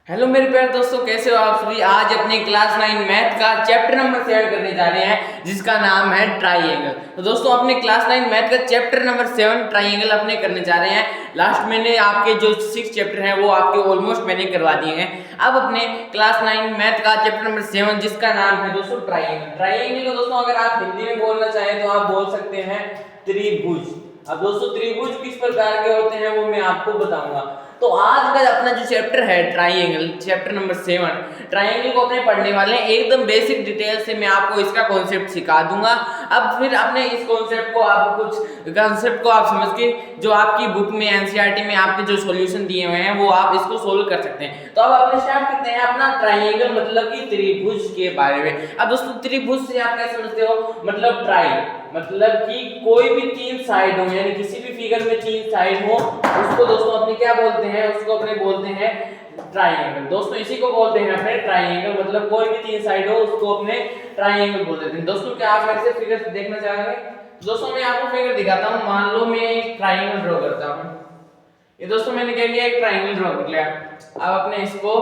Hello मेरे प्यारे दोस्तों, कैसे हो आप सभी। आज अपने क्लास 9 मैथ का चैप्टर नंबर 7 करने जा रहे हैं जिसका नाम है ट्राइंगल। तो दोस्तों अपने क्लास 9 मैथ का चैप्टर नंबर 7 ट्राइंगल अपने करने जा रहे हैं। लास्ट मैंने आपके जो 6 चैप्टर हैं वो आपके ऑलमोस्ट मैंने करवा दिए हैं। अब अपने क्लास 9 मैथ का चैप्टर नंबर 7 जिसका नाम है दोस्तों ट्राइंगल। ट्राइंगल को दोस्तों अगर आप हिंदी में बोलना चाहें तो आप बोल सकते हैं त्रिभुज। अब दोस्तों त्रिभुज किस प्रकार के होते हैं वो मैं आपको बताऊंगा। तो आज का अपना जो चैप्टर है ट्राइंगल, चैप्टर नंबर 7 ट्राइंगल को अपने पढ़ने वाले हैं एकदम बेसिक डिटेल से। मैं आपको इसका कॉन्सेप्ट सिखा दूंगा। अब फिर अपने इस कॉन्सेप्ट को आप समझ के जो आपकी बुक में एनसीईआरटी में आपके जो सॉल्यूशन दिए हुए हैं वो आप इसको सोल्व कर सकते हैं। तो अब अपने स्टार्ट करते हैं अपना ट्राइंगल मतलब कि त्रिभुज के बारे में। अब दोस्तों त्रिभुज से आप क्या समझते हो, मतलब ट्राई मतलब कि कोई भी तीन साइड हो, यानी किसी भी फिगर में तीन साइड हो उसको दोस्तों अपने क्या बोलते हैं, उसको अपने बोलते हैं ट्राइंगल। दोस्तों इसी को बोलते हैं अपने ट्राइंगल, मतलब कोई भी तीन साइड हो उसको अपने ट्राइंगल बोल देते हैं। दोस्तों क्या आप मेरे से फिगर देखना चाहेंगे? दोस्तों मैं आपको फिगर दिखाता हूं। मान लो मैं एक ट्राइंगल ड्रॉ करता हूं। ये दोस्तों मैंने क्या किया, एक ट्राइंगल ड्रॉ कर लिया। अब अपने इसको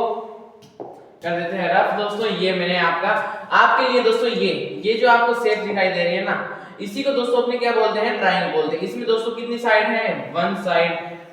कर देते हैं रफ। दोस्तों ये मैंने आपके लिए दोस्तों ये जो आपको शेप दिखाई दे रही है ना, इसी को दोस्तों अपने क्या बोलते हैं, ट्राइंगल बोलते हैं। इसमें दोस्तों कितनी साइड है, 1 साइड,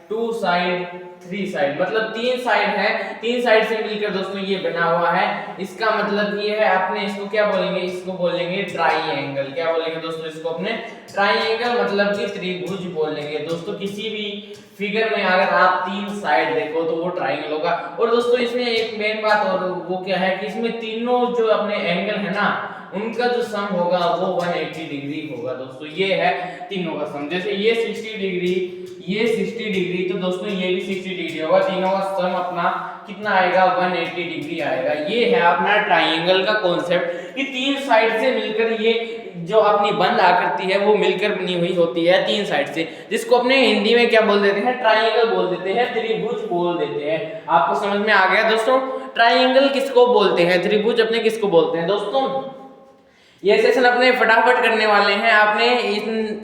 2 साइड, 3 साइड, मतलब 3 साइड है। 3 साइड से मिलकर दोस्तों ये बना हुआ है। इसका मतलब ये है, अपने इसको क्या बोलेंगे, इसको बोलेंगे ट्राइंगल। क्या बोलेंगे दोस्तों, इसको अपने ट्राइंगल मतलब कि त्रिभुज बोलेंगे। दोस्तों किसी भी फिगर में अगर आप 3 साइड देखो तो वो ट्राइंगल होगा। और दोस्तों इसमें एक मेन बात और वो क्या है कि इसमें तीनों जो अपने एंगल है ना उनका जो सम होगा वो 180 डिग्री होगा। दोस्तों ये है तीनों का सम। जैसे ये 60 डिग्री, ये 60 डिग्री, तो दोस्तों ये भी 60 डिग्री होगा। तीनों का सम अपना कितना आएगा, 180 डिग्री आएगा। ये है अपना ट्राइंगल का कॉन्सेप्ट कि तीन साइड से मिलकर ये जो अपनी बंद आकृति है वो मिलकर बनी हुई होती है तीन साइड से, जिसको अपने हिंदी में क्या बोल देते हैं, ट्राइंगल बोल देते हैं, त्रिभुज बोल देते हैं। आपको समझ में आ गया दोस्तों, ट्राइंगल किसको बोलते हैं, त्रिभुज अपने किसको बोलते हैं। दोस्तों ये सेशन अपने फटाफट करने वाले हैं। आपने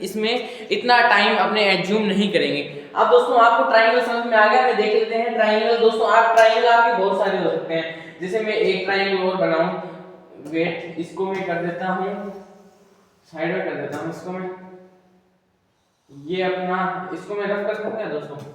इसमें इतना टाइम अपने एज्यूम नहीं करेंगे। अब दोस्तों आपको ट्राइंगल समझ में आ गया, मैं देख लेते हैं ट्राइंगल। दोस्तों आप ट्राइंगल आपके बहुत सारे हो सकते हैं। जैसे मैं एक ट्राइंगल और बनाऊं, वेट इसको मैं कर देता हूं साइड में, कर देता हूं इसको मैं, ये अपना इसको मैं रफ कर दूंगा दोस्तों।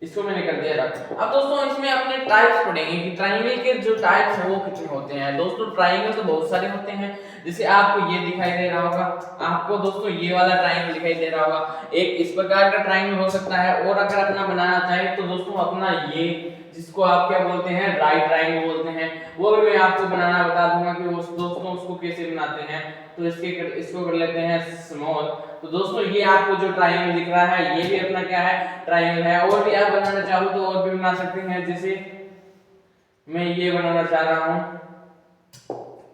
इसको मैंने कर दिया रख। अब दोस्तों इसमें अपने टाइप्स पढ़ेंगे कि ट्राइंगल के जो टाइप्स हैं वो कितने होते हैं। दोस्तों ट्राइंगल तो बहुत सारे होते हैं। जैसे आपको ये दिखाई दे रहा होगा, आपको दोस्तों ये वाला ट्राइंगल दिखाई दे रहा होगा, एक इस प्रकार का ट्राइंगल हो सकता है। और अगर अपना बनाना चाहे तो दोस्तों अपना ये जिसको आप क्या बोलते हैं, राइट ट्राइंगल बोलते हैं, वो भी मैं आपको बनाना बता दूंगा कि दोस्तों उसको कैसे बनाते हैं। तो इसको कर लेते हैं स्मॉल। तो दोस्तों ये आपको जो ट्राइंगल दिख रहा है ये भी अपना क्या है, ट्राइंगल है। और भी आप बनाना चाहो तो और भी बना सकते हैं। जैसे मैं ये बनाना चाह रहा हूं,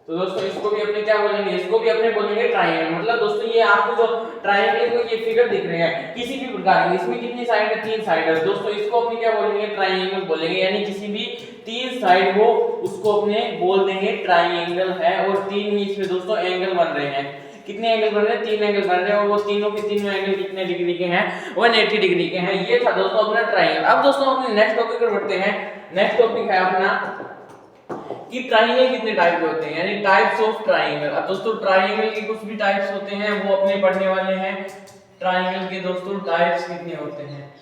तो दोस्तों इसको भी अपने क्या बोलेंगे, इसको भी अपने बोलेंगे ट्राइंगल। मतलब दोस्तों ये आपको जो ट्राइंगल को ये फिगर दिख रहे हैं किसी भी प्रकार की, इसमें कितनी साइड है, 3 साइड है। दोस्तों इसको अपने क्या बोलेंगे, ट्राइंगल बोलेंगे। यानी किसी भी 3 साइड हो उसको अपने बोल देंगे ट्राइंगल है। और 3 ही इसमें दोस्तों एंगल बन रहे हैं। कितने एंगल बन रहे हैं, 3 एंगल बन रहे हैं। और वो तीनों के तीनों एंगल कितने डिग्री के हैं, 180 डिग्री के हैं। ये था दोस्तों अपना ट्राइंगल। अब दोस्तों अपने नेक्स्ट टॉपिक पर बढ़ते हैं। नेक्स्ट टॉपिक है अपना कि ट्राइंगल कितने टाइप के होते हैं, यानी टाइप्स ऑफ ट्राइंगल। अब दोस्तों ट्राइंगल के कुछ भी टाइप्स होते हैं वो अपने पढ़ने वाले हैं। ट्राइंगल के दोस्तों टाइप्स कितने होते हैं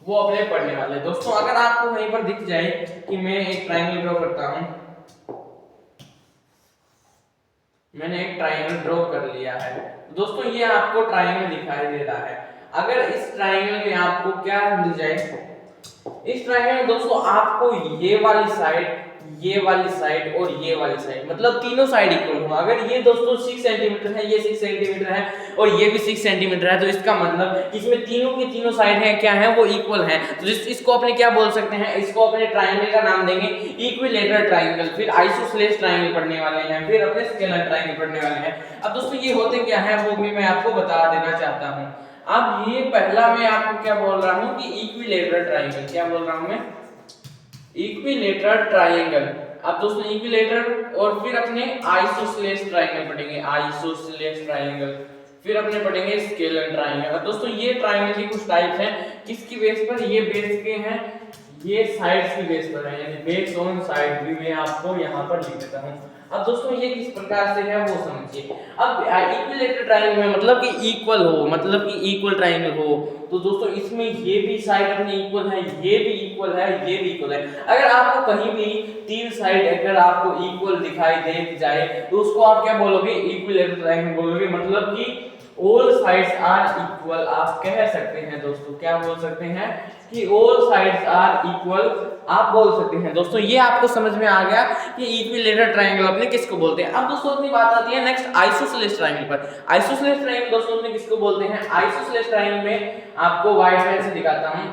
वो अपने पढ़ने वाले हैं। दोस्तों अगर आपको वहीं पर दिख जाए कि मैं एक ट्राइंगल ड्रॉ करता हूं, मैंने एक ट्राइंगल ड्रॉ कर लिया है। दोस्तों ये आपको ट्राइंगल दिखाई दे रहा है। अगर इस ट्राइंगल में आपको क्या मिल जाए, इस ट्राइंगल में दोस्तों आपको ये वाली साइड, ये वाली साइड और ये वाली साइड, मतलब तीनों साइड इक्वल हो। अगर ये दोस्तों 6 सेंटीमीटर है, ये 6 सेंटीमीटर है और ये भी 6 सेंटीमीटर है, तो इसका मतलब इसमें तीनों की तीनों साइड हैं क्या है, वो इक्वल हैं। तो इसको अपने क्या बोल सकते हैं, इसको अपने ट्राइंगल का नाम देंगे इक्विलेटरल ट्राइंगल। फिर आइसोसेलेस ट्राइंगल पढ़ने वाले हैं, फिर अपने स्केलर ट्राइंगल पढ़ने वाले हैं। अब दोस्तों ये होते क्या है वो भी मैं आपको बता देना चाहता हूं। अब ये पहला मैं आपको क्या बोल रहा हूं कि इक्विलेटरल ट्राइंगल। क्या बोल रहा हूं मैं, इक्विलेटरल ट्राइंगल। अब दोस्तों इक्विलेटरल और फिर अपने आइसोसेलेस ट्राइंगल पढ़ेंगे, आइसोसेलेस ट्राइंगल। फिर अपने पढ़ेंगे स्केलर ट्राइंगल। दोस्तों ये ट्राइंगल की कुछ टाइप्स हैं, किसकी बेस पर, ये बेस के हैं, ये साइड्स की बेस पर है, यानी बेस ऑन साइड भी मैं आपको यहाँ पर लिख देता हूँ। अब दोस्तों ये किस प्रकार से है वो समझिए। अब इक्विलेटरल ट्रायंगल में मतलब कि इक्वल हो, मतलब कि इक्वल ट्रायंगल हो, तो दोस्तों इसमें ये भी साइड अपने इक्वल है, ये भी इक्वल है, ये भी इक्वल है। अगर आपको कहीं भी तीन साइड अगर आपको इक्वल दिखाई दे जाए तो उसको आप क्या बोलोगे, इक्विलेटरल ट्रायंगल बोलोगे, मतलब कि ऑल साइड्स आर इक्वल आप कह सकते हैं दोस्तों। क्या बोल सकते हैं कि ऑल साइड्स आर इक्वल आप बोल सकते हैं दोस्तों। ये आपको समझ में आ गया कि इक्विलेटरल ट्रायंगल अपने किसको बोलते हैं। अब दोस्तों अपनी बात आती है नेक्स्ट आइसोसेलेस ट्रायंगल पर। आइसोसेलेस ट्रायंगल दोस्तों अपने किसको बोलते हैं, आइसोसेलेस ट्रायंगल में आपको व्हाइट पेन से दिखाता हूं।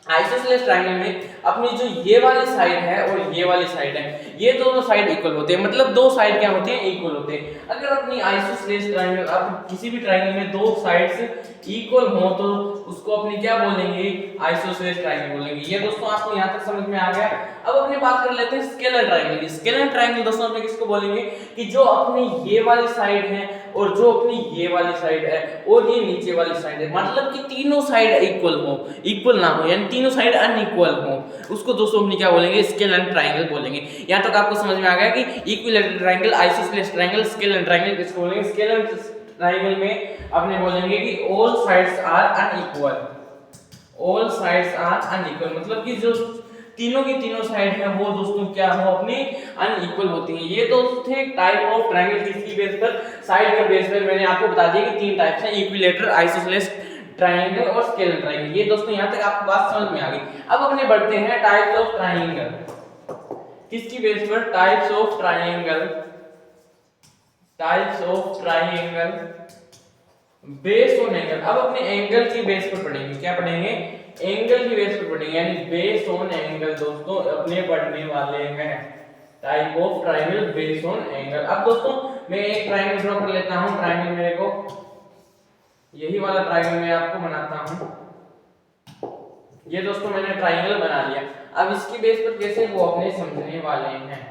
आइसोसेलेस ट्रायंगल में अपनी जो ये वाली साइड है और ये वाली साइड है, ये दोनों साइड इक्वल होते हैं, मतलब दो साइड क्या होते हैं, इक्वल होते हैं। अगर अपनी आइसोसेलेस ट्रायंगल, आप किसी भी ट्रायंगल में दो साइड्स इक्वल हो तो उसको अपनी क्या बोलेंगे, आइसोसेलेस ट्रायंगल बोलेंगे। ये दोस्तों आपको यहां तक समझ में आ गया। अब अपनी बात कर लेते हैं स्केलर ट्रायंगल। स्केलर ट्रायंगल दोस्तों अपने किसको बोलेंगे कि जो अपनी ये वाली साइड है और जो अपनी ये वाली साइड है और ये नीचे वाली साइड है, मतलब कि तीनों साइड इक्वल हो, इक्वल ना हो, यानी तीनों साइड अनइक्वल हो, उसको दोस्तों अपनी क्या बोलेंगे, स्केलर ट्रायंगल बोलेंगे। यहां तक आपको समझ में आ गया कि equilateral triangle, isosceles triangle, scalar triangle किसको बोलेंगे। स्केलर ट्रायंगल में अपने बोलेंगे कि all sides are unequal, all sides are unequal, मतलब कि जो तीनों की तीनों साइड है वो दोस्तों क्या हो, अपनी अनइक्वल होती हैं। ये दोस्तों थे टाइप ऑफ ट्रायंगल, किसकी बेस पर, साइड के बेस पर। मैंने आपको बता दिया कि तीन टाइप्स हैं, इक्विलेटरल, आइसोसेलेस ट्रायंगल और स्केलर ट्रायंगल। ये दोस्तों यहां तक आपको बात समझ में आ गई। अब अपने बढ़ते हैं टाइप्स ऑफ ट्रायंगल, किसकी बेस पर, types of triangle, types of triangle base on angle. अब अपने एंगल की बेस पर पढ़ेंगे, क्या पढ़ेंगे, एंगल की बेस पर पढ़ेंगे, यानी बेस ऑन एंगल दोस्तों अपने पढ़ने वाले हैं। Type of triangle base on angle. अब दोस्तों मैं एक ट्रायंगल ड्रॉ कर लेता हूं। ट्रायंगल मेरे को यही वाला ट्रायंगल मैं आपको बनाता हूं। ये दोस्तों मैंने ट्रायंगल बना लिया। अब इसकी बेस पर कैसे वो अपने समझने वाले हैं।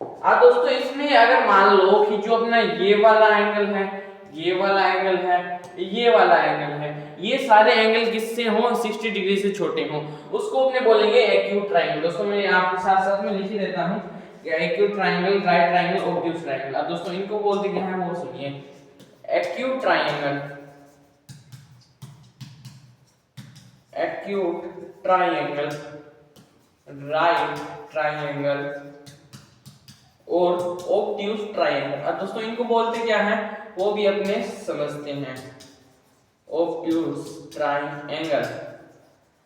अब दोस्तों इसमें अगर मान लो कि जो अपना ये वाला एंगल है, ये वाला एंगल है, ये वाला एंगल है, ये सारे एंगल किससे हो, 60 डिग्री से छोटे हो, उसको अपने बोलेंगे एक्यूट ट्रायंगल। दोस्तों मैं आपके साथ साथ में लिख ही देता हूं कि acute triangle, right triangle, obtuse triangle. अब दोस्तों इनको बोलते क्या है वो सुनिए। Acute triangle, acute triangle, right triangle और ऑब्ट्यूज ट्रायंगल। अब दोस्तों इनको बोलते क्या है वो भी अपने समझते हैं, ऑब्ट्यूज ट्रायंगल।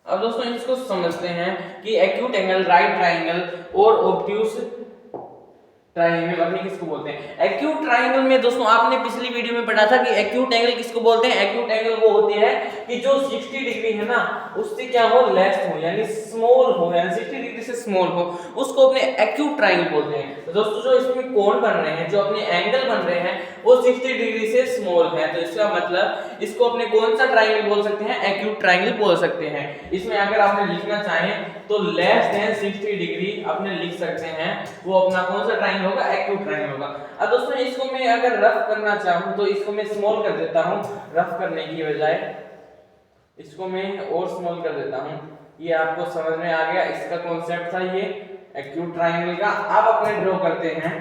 अब दोस्तों इसको समझते हैं कि एक्यूट एंगल, राइट ट्रायंगल और ऑब्ट्यूज ट्रायंगल अपने किसको बोलते हैं। एक्यूट ट्रायंगल में दोस्तों आपने पिछली वीडियो में पढ़ा था कि एक्यूट एंगल किसको बोलते हैं। एक्यूट एंगल वो होते हैं कि जो 60 डिग्री है ना उससे क्या हो, लेस हो, यानी स्मॉल हो, यानी 60 डिग्री से स्मॉल हो, उसको अपने एक्यूट ट्रायंगल बोलते हैं। तो दोस्तों जो इसमें कोण बन रहे हैं, जो अपने एंगल बन रहे हैं वो 60 डिग्री से स्मॉल है, तो इसका मतलब इसको अपने कौन सा ट्रायंगल बोल सकते हैं, एक्यूट ट्रायंगल बोल सकते हैं। इसमें अगर आपने लिखना चाहें तो लेस देन 60 डिग्री अपने लिख सकते हैं, वो अपना कौन सा ट्रायंगल होगा, एक्यूट ट्रायंगल होगा। अब दोस्तों इसको मैं अगर रफ करना चाहूं तो इसको मैं स्मॉल कर देता हूं, रफ करने की बजाय इसको मैं और स्मॉल कर देता हूं। ये आपको समझ में आ गया, इसका कॉन्सेप्ट था ये एक्यूट ट्रायंगल का। अब अपने ड्रॉ करते हैं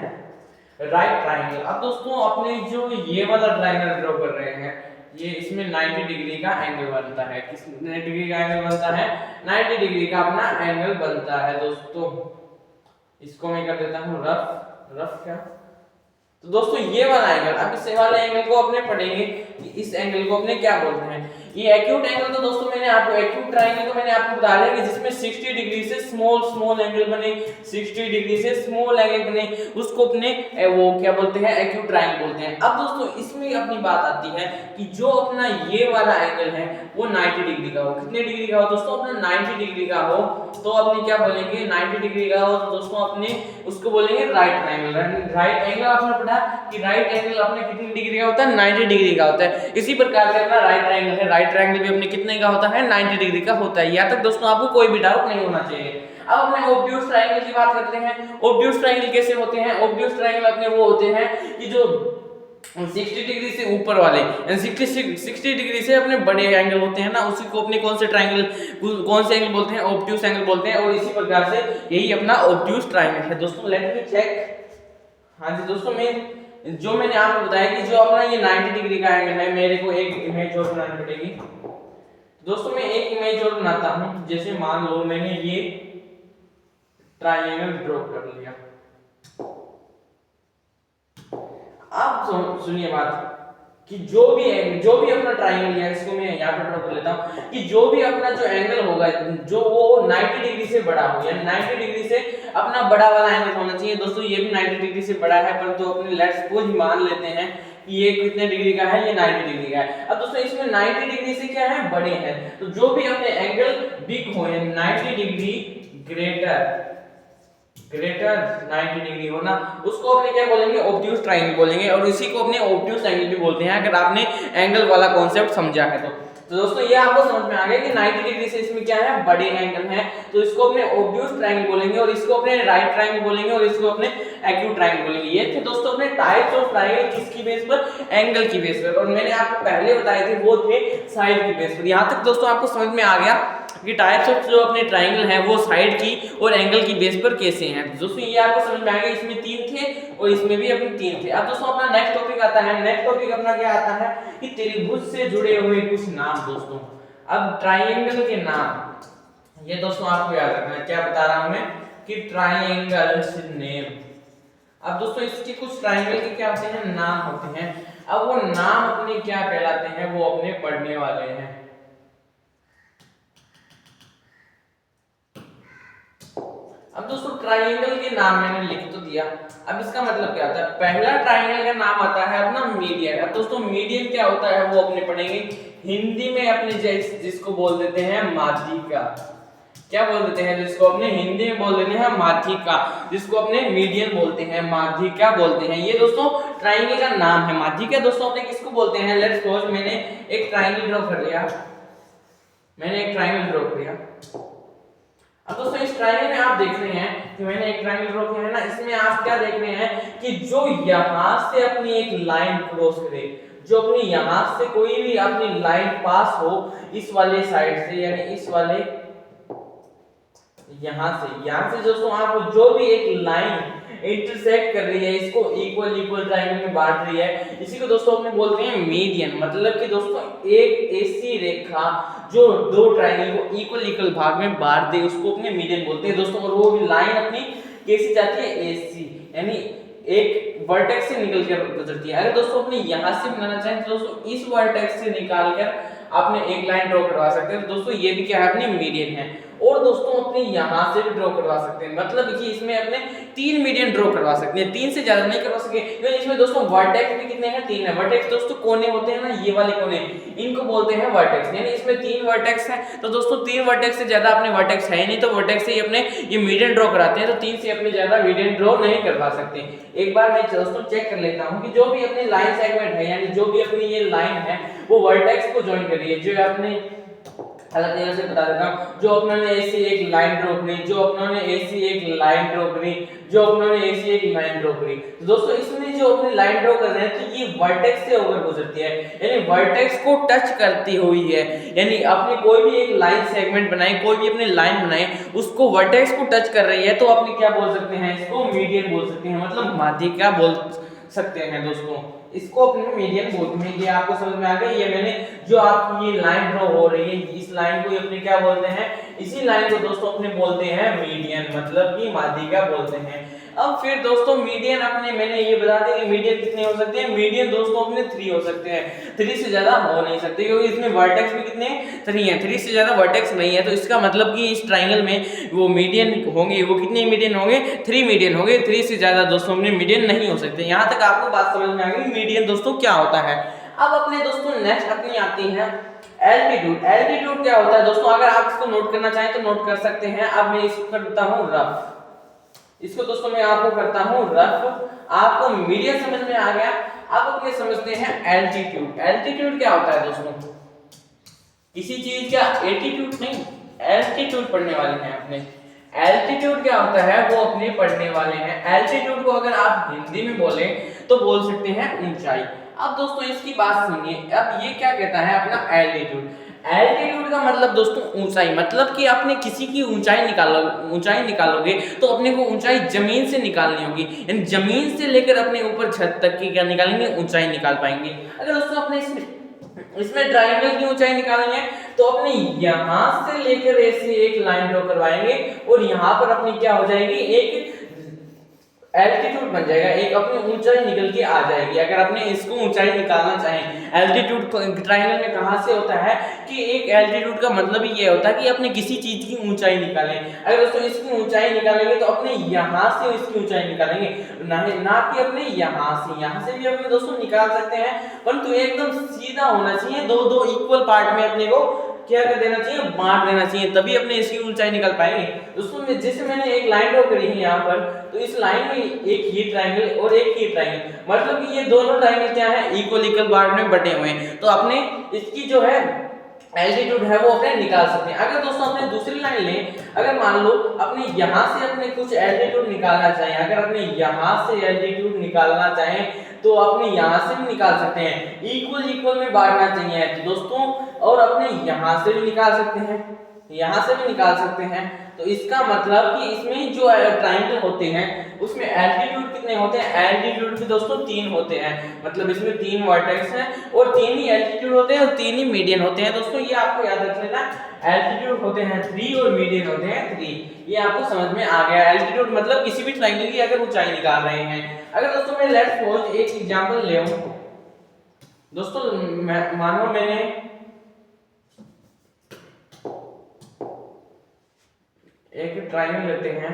राइट ट्रायंगल। अब दोस्तों अपने जो ये वाला ट्रायंगल ड्रॉ कर रहे हैं, ये इसमें 90 डिग्री का एंगल बनता है। किस 90 डिग्री का एंगल बनता है, 90 डिग्री का अपना एंगल बनता है दोस्तों। इसको मैं कर देता हूं रफ, रफ क्या, तो दोस्तों ये वाला एंगल, अब इस वाले एंगल को अपने पढ़ेंगे कि इस एंगल को अपने क्या बोलते हैं। ये एक्यूट एंगल, तो दोस्तों मैंने आपको एक्यूट ट्रायंगल को मैंने आपको बता दिया कि जिसमें 60 डिग्री से स्मॉल स्मॉल एंगल बने, 60 डिग्री से स्मॉल एंगल बने, उसको अपने वो क्या बोलते हैं, एक्यूट ट्रायंगल बोलते हैं। अब दोस्तों इसमें अपनी बात आती है कि जो अपना ये वाला एंगल है वो 90 डिग्री का हो। कितने डिग्री का हो दोस्तों, अपना 90 डिग्री का हो, तो अपने क्या बोलेंगे, 90 डिग्री का हो तो दोस्तों अपने उसको बोलेंगे राइट ट्रायंगल। राइट एंगल आपने पढ़ा कि राइट एंगल अपने कितनी डिग्री का होता है, 90 डिग्री का होता है। इसी प्रकार से अपना राइट ट्रायंगल है, राइट ट्रायंगल भी अपने कितने का होता है, 90 डिग्री का होता है। यहाँ तक दोस्तों आपको कोई भी डाउट नहीं होना चाहिए। अब अपने ऑब्ट्यूज ट्रायंगल की बात करते हैं। ऑब्ट्यूज ट्रायंगल कैसे होते हैं। ऑब्ट्यूज ट्रायंगल अपने वो होते हैं कि जो 60 डिग्री से ऊपर वाले, 60 डिग्री से अपने बड़े एंगल होते हैं ना, उसी को अपने कौन से एंगल बोलते हैं, ऑब्ट्यूस एंगल बोलते हैं। और इसी प्रकार से यही अपना ऑब्ट्यूस ट्रायंगल है। दोस्तों लेट मी चेक। हाँ जी दोस्तों, मैंने आपको बताया कि जो अपना ये 90 डिग्री का एंगल है, मेरे को एक इमेज और बनानी पड़ेगी। दोस्तों मैं एक इमेज और बनाता हूं। जैसे मान लो मैंने ये ट्रायंगल ड्रॉ कर लिया। आप सुनिए बात कि जो भी अपना ट्रायंगल है, इसको मैं यहाँ पे ड्रॉ कर लेता हूँ कि जो भी अपना जो एंगल होगा, जो वो 90 डिग्री से बड़ा हो, यानी 90 डिग्री से अपना बड़ा वाला एंगल होना चाहिए। दोस्तों ये भी 90 डिग्री से बड़ा है, परंतु तो अपने लेट्स सपोज मान लेते हैं कि ये कितने डिग्री का है, ये 90 डिग्री का है। अब दोस्तों इसमें 90 डिग्री से क्या है, बड़े हैं। तो जो भी अपने एंगल बिग हो, यानी 90 डिग्री ग्रेटर 90 डिग्री हो ना, उसको अपने क्या बोलेंगे, ऑब्ट्यूस ट्रायंगल बोलेंगे। और इसी को अपने ऑब्ट्यूस एंगल भी बोलते हैं, अगर आपने एंगल वाला कॉन्सेप्ट समझा है तो दोस्तों ये आपको समझ में आ गया कि 90 डिग्री से इसमें क्या है, बड़े एंगल हैं, तो इसको अपने ऑब्ट्यूस ट्रायंगल बोलेंगे। और इसको अपने राइट ट्रायंगल बोलेंगे, और इसको अपने एक्यूट ट्रायंगल बोलेंगे। ये थे दोस्तों अपने टाइप्स ऑफ ट्रायंगल, किसकी बेस पर, एंगल की बेस पर। और मैंने आपको पहले बताए थे वो थे साइड की बेस पर। यहाँ तक दोस्तों आपको समझ में आ गया कि टाइप्स ऑफ जो अपने ट्रायंगल हैं वो साइड की और एंगल की बेस पर कैसे हैं। दोस्तों ये आपको समझ में आ गया, इसमें 3 थे और इसमें भी अपने 3 थे। अब दोस्तों अपना नेक्स्ट टॉपिक आता है। नेक्स्ट टॉपिक अपना क्या आता है कि त्रिभुज से जुड़े हुए कुछ नाम। दोस्तों अब ट्रायंगल के नाम, ये दोस्तों आपको याद रखना है। क्या बता रहा हूं मैं कि ट्रायंगल्स नेम। अब दोस्तों इसके कुछ ट्रायंगल के क्या होते हैं, नाम होते हैं। अब वो नाम अपने क्या कहलाते हैं, वो अपने पढ़ने वाले हैं। अब दोस्तों ट्रायंगल के नाम मैंने लिख तो दिया, अब इसका मतलब क्या होता है। पहला ट्रायंगल का नाम आता है अपना मीडियन। अब दोस्तों मीडियन क्या होता है वो अपने पढ़ेंगे हिंदी में, अपने जिसको बोल देते हैं माध्यिका। क्या बोल देते हैं, जिसको अपने हिंदी में बोल देते हैं माध्यिका, जिसको अपने मीडियन बोलते हैं, माध्यिका बोलते हैं। ये दोस्तों ट्रायंगल का नाम है, माध्यिका। दोस्तों अपने किसको बोलते हैं, लेट्स सपोज मैंने एक ट्रायंगल ड्रॉ कर लिया, अब दोस्तों इस ट्रायंगल में आप देख रहे हैं कि मैंने एक ट्रायंगल ड्रॉ किया है ना, इसमें आप क्या देख रहे हैं कि जो यहां से अपनी एक लाइन क्रॉस करे, जो अपनी यहां से कोई भी अपनी लाइन पास हो इस वाले साइड से, यानी इस वाले यहां से दोस्तों आप जो भी एक लाइन इंटरसेक्ट कर रही है, इसको इक्वल ट्रायंगल में बांट रही है, इसी को दोस्तों अपने बोलते हैं मीडियन। मतलब कि दोस्तों एक ऐसी रेखा जो दो ट्रायंगल को इक्वल भाग में बांट दे, उसको अपने मीडियन बोलते हैं दोस्तों। और वो भी लाइन अपनी कैसी जाती है, ऐसी, यानी एक वर्टेक्स से निकल कर गुजरती है। अगर दोस्तों अपने यहां से बनाना चाहें तो दोस्तों इस वर्टेक्स से निकाल कर आपने एक लाइन ड्रॉ करवा सकते हैं। तो दोस्तों ये भी क्या है, अपनी मीडियन है। और दोस्तों अपने यहां से भी ड्रॉ करवा सकते हैं, मतलब कि इसमें अपने 3 मीडियन ड्रॉ करवा सकते हैं, 3 से ज्यादा नहीं करवा सके, क्योंकि इसमें दोस्तों वर्टेक्स भी कितने हैं, 3 है। वर्टेक्स दोस्तों कोने होते हैं ना, ये वाले कोने, इनको बोलते हैं वर्टेक्स, यानी इसमें 3 वर्टेक्स हैं। तो दोस्तों 3 वर्टेक्स से ज्यादा अपने वर्टेक्स है नहीं, तो वर्टेक्स से ही अपने ये मीडियन ड्रॉ कराते हैं। तो 3 से अपने ज्यादा मीडियन ड्रॉ नहीं करवा सकते। एक बार मैं दोस्तों चेक कर लेता हूं कि जो भी अपनी लाइन सेगमेंट है, यानी जो भी अपनी ये लाइन है वो वर्टेक्स को ज्वाइन कर रही है। जो आपने अलग तरीके से बता देता हूं, जो अपनों ने ऐसी एक लाइन ड्रॉ करी, जो अपनों ने ऐसी एक लाइन ड्रॉ करी, जो अपनों ने ऐसी एक लाइन ड्रॉ करी, तो दोस्तों इसमें जो अपनी लाइन ड्रॉ कर रहे हैं तो ये वर्टेक्स से होकर गुजरती है, यानी वर्टेक्स को टच करती हुई है। यानी आपने कोई भी एक लाइन सेगमेंट बनाई, कोई भी अपनी लाइन बनाई, उसको वर्टेक्स को टच कर रही है, तो आपने क्या बोल सकते हैं, इसको मीडियन बोल सकते हैं, मतलब माध्यिका बोल सकते हैं दोस्तों। इसको अपने मीडियन बोलते हैं। ये आपको समझ में आ गया। ये मैंने जो आपकी ये लाइन ड्रॉ हो रही है, इस लाइन को अपने क्या बोलते हैं, इसी लाइन को दोस्तों अपने बोलते हैं मीडियन, मतलब कि माध्यिका बोलते हैं। अब फिर दोस्तों मीडियन अपने मैंने ये बता दिया कि मीडियन कितने हो सकते हैं, मीडियन दोस्तों अपने 3 हो सकते हैं, 3 से ज्यादा हो नहीं सकते, क्योंकि इसमें वर्टेक्स भी कितने 3 हैं, 3 से ज्यादा वर्टेक्स नहीं है। तो इसका मतलब कि इस ट्रायंगल में वो मीडियन होंगे, वो कितने मीडियन होंगे, 3 मीडियन होंगे, 3 से ज्यादा दोस्तों अपने मीडियन नहीं हो सकते। यहाँ तक आपको बात समझ में आ गई मीडियन दोस्तों क्या होता है। अब अपने दोस्तों नेक्स्ट अपनी आती है एल्टीट्यूड। एल्टीट्यूड क्या होता है दोस्तों, अगर आप इसको नोट करना चाहें तो नोट कर सकते हैं। अब मैं इसको करता हूं रफ, इसको दोस्तों मैं आपको करता हूं रफ, आपको मीडियन समझ में आ गया। अब अपने समझते हैं एल्टीट्यूड। एल्टीट्यूड क्या होता है दोस्तों, किसी चीज का एटीट्यूड नहीं, एल्टीट्यूड पढ़ने वाले हैं अपने। एल्टीट्यूड क्या होता है वो अपने पढ़ने वाले हैं। एल्टीट्यूड को अगर आप हिंदी में बोले तो बोल सकते हैं ऊंचाई। अब दोस्तों इसकी बात सुनिए, अब ये क्या कहता है अपना एल्टीट्यूड। एल्टीट्यूड का मतलब दोस्तों ऊंचाई, मतलब कि आपने किसी की ऊंचाई निकालोगे तो अपने को ऊंचाई जमीन से निकालनी होगी, यानी जमीन से लेकर अपने ऊपर छत तक की क्या निकालेंगे, ऊंचाई निकाल पाएंगे। अगर दोस्तों अपने इसमें ट्राइंगल की ऊंचाई निकालनी है तो अपने यहां से लेकर ऐसे एक लाइन ड्रॉ करवाएंगे और यहां पर अपनी क्या हो जाएगी, एक एल्टीट्यूड बन जाएगा, एक अपनी ऊंचाई निकल के आ जाएगी। अगर अपने इसको ऊंचाई निकालना चाहें, एल्टीट्यूड ट्रायंगल में कहां से होता है कि एक एल्टीट्यूड का मतलब ही ये होता है कि अपने किसी चीज की ऊंचाई निकालें। अगर दोस्तों इसकी ऊंचाई निकालेंगे तो अपने यहां से इसकी ऊंचाई निकालेंगे, ना कि अपने यहां से भी अपने दोस्तों निकाल सकते हैं, परंतु एकदम सीधा होना चाहिए, दो इक्वल पार्ट में अपने को क्या कर देना चाहिए, बांट देना चाहिए, तभी अपने इसकी ऊंचाई निकाल पाएंगे। दोस्तों जैसे मैंने एक लाइन ड्रॉ करी है यहाँ पर, तो इस लाइन में एक ये ट्रायंगल और एक ये ट्रायंगल, मतलब कि ये दोनों ट्रायंगल क्या है, इक्वल पार्ट में बटे हुए हैं, तो अपने इसकी जो है एल्टीट्यूड है वो अपने निकाल सकते हैं। अगर दोस्तों अपने दूसरी लाइन लें, अगर मान लो अपने यहां से अपने कुछ एल्टीट्यूड निकालना चाहें, अगर अपने यहां से एल्टीट्यूड निकालना चाहें तो अपने यहां से भी निकाल सकते हैं, इक्वल में बांटना चाहिए तो दोस्तों, और अपने यहां से भी निकाल सकते हैं, यहां से भी निकाल सकते हैं। तो इसका मतलब कि इसमें जो ट्रायंगल होते हैं उसमें एल्टीट्यूड कितने होते हैं, एल्टीट्यूड भी दोस्तों 3 होते हैं, मतलब इसमें 3 वर्टेक्स हैं और 3 ही एल्टीट्यूड होते हैं और 3 ही मीडियन होते हैं। दोस्तों ये आपको याद रख लेना, एल्टीट्यूड होते हैं 3 और मीडियन होते हैं 3, ये आपको समझ में आ गया। एल्टीट्यूड मतलब किसी भी ट्रायंगल की अगर ऊंचाई निकाल रहे हैं। अगर दोस्तों मैं लेट्स सपोज एक एग्जांपल ले दोस्तों, मानो मैंने एक ट्रायंगल लेते हैं,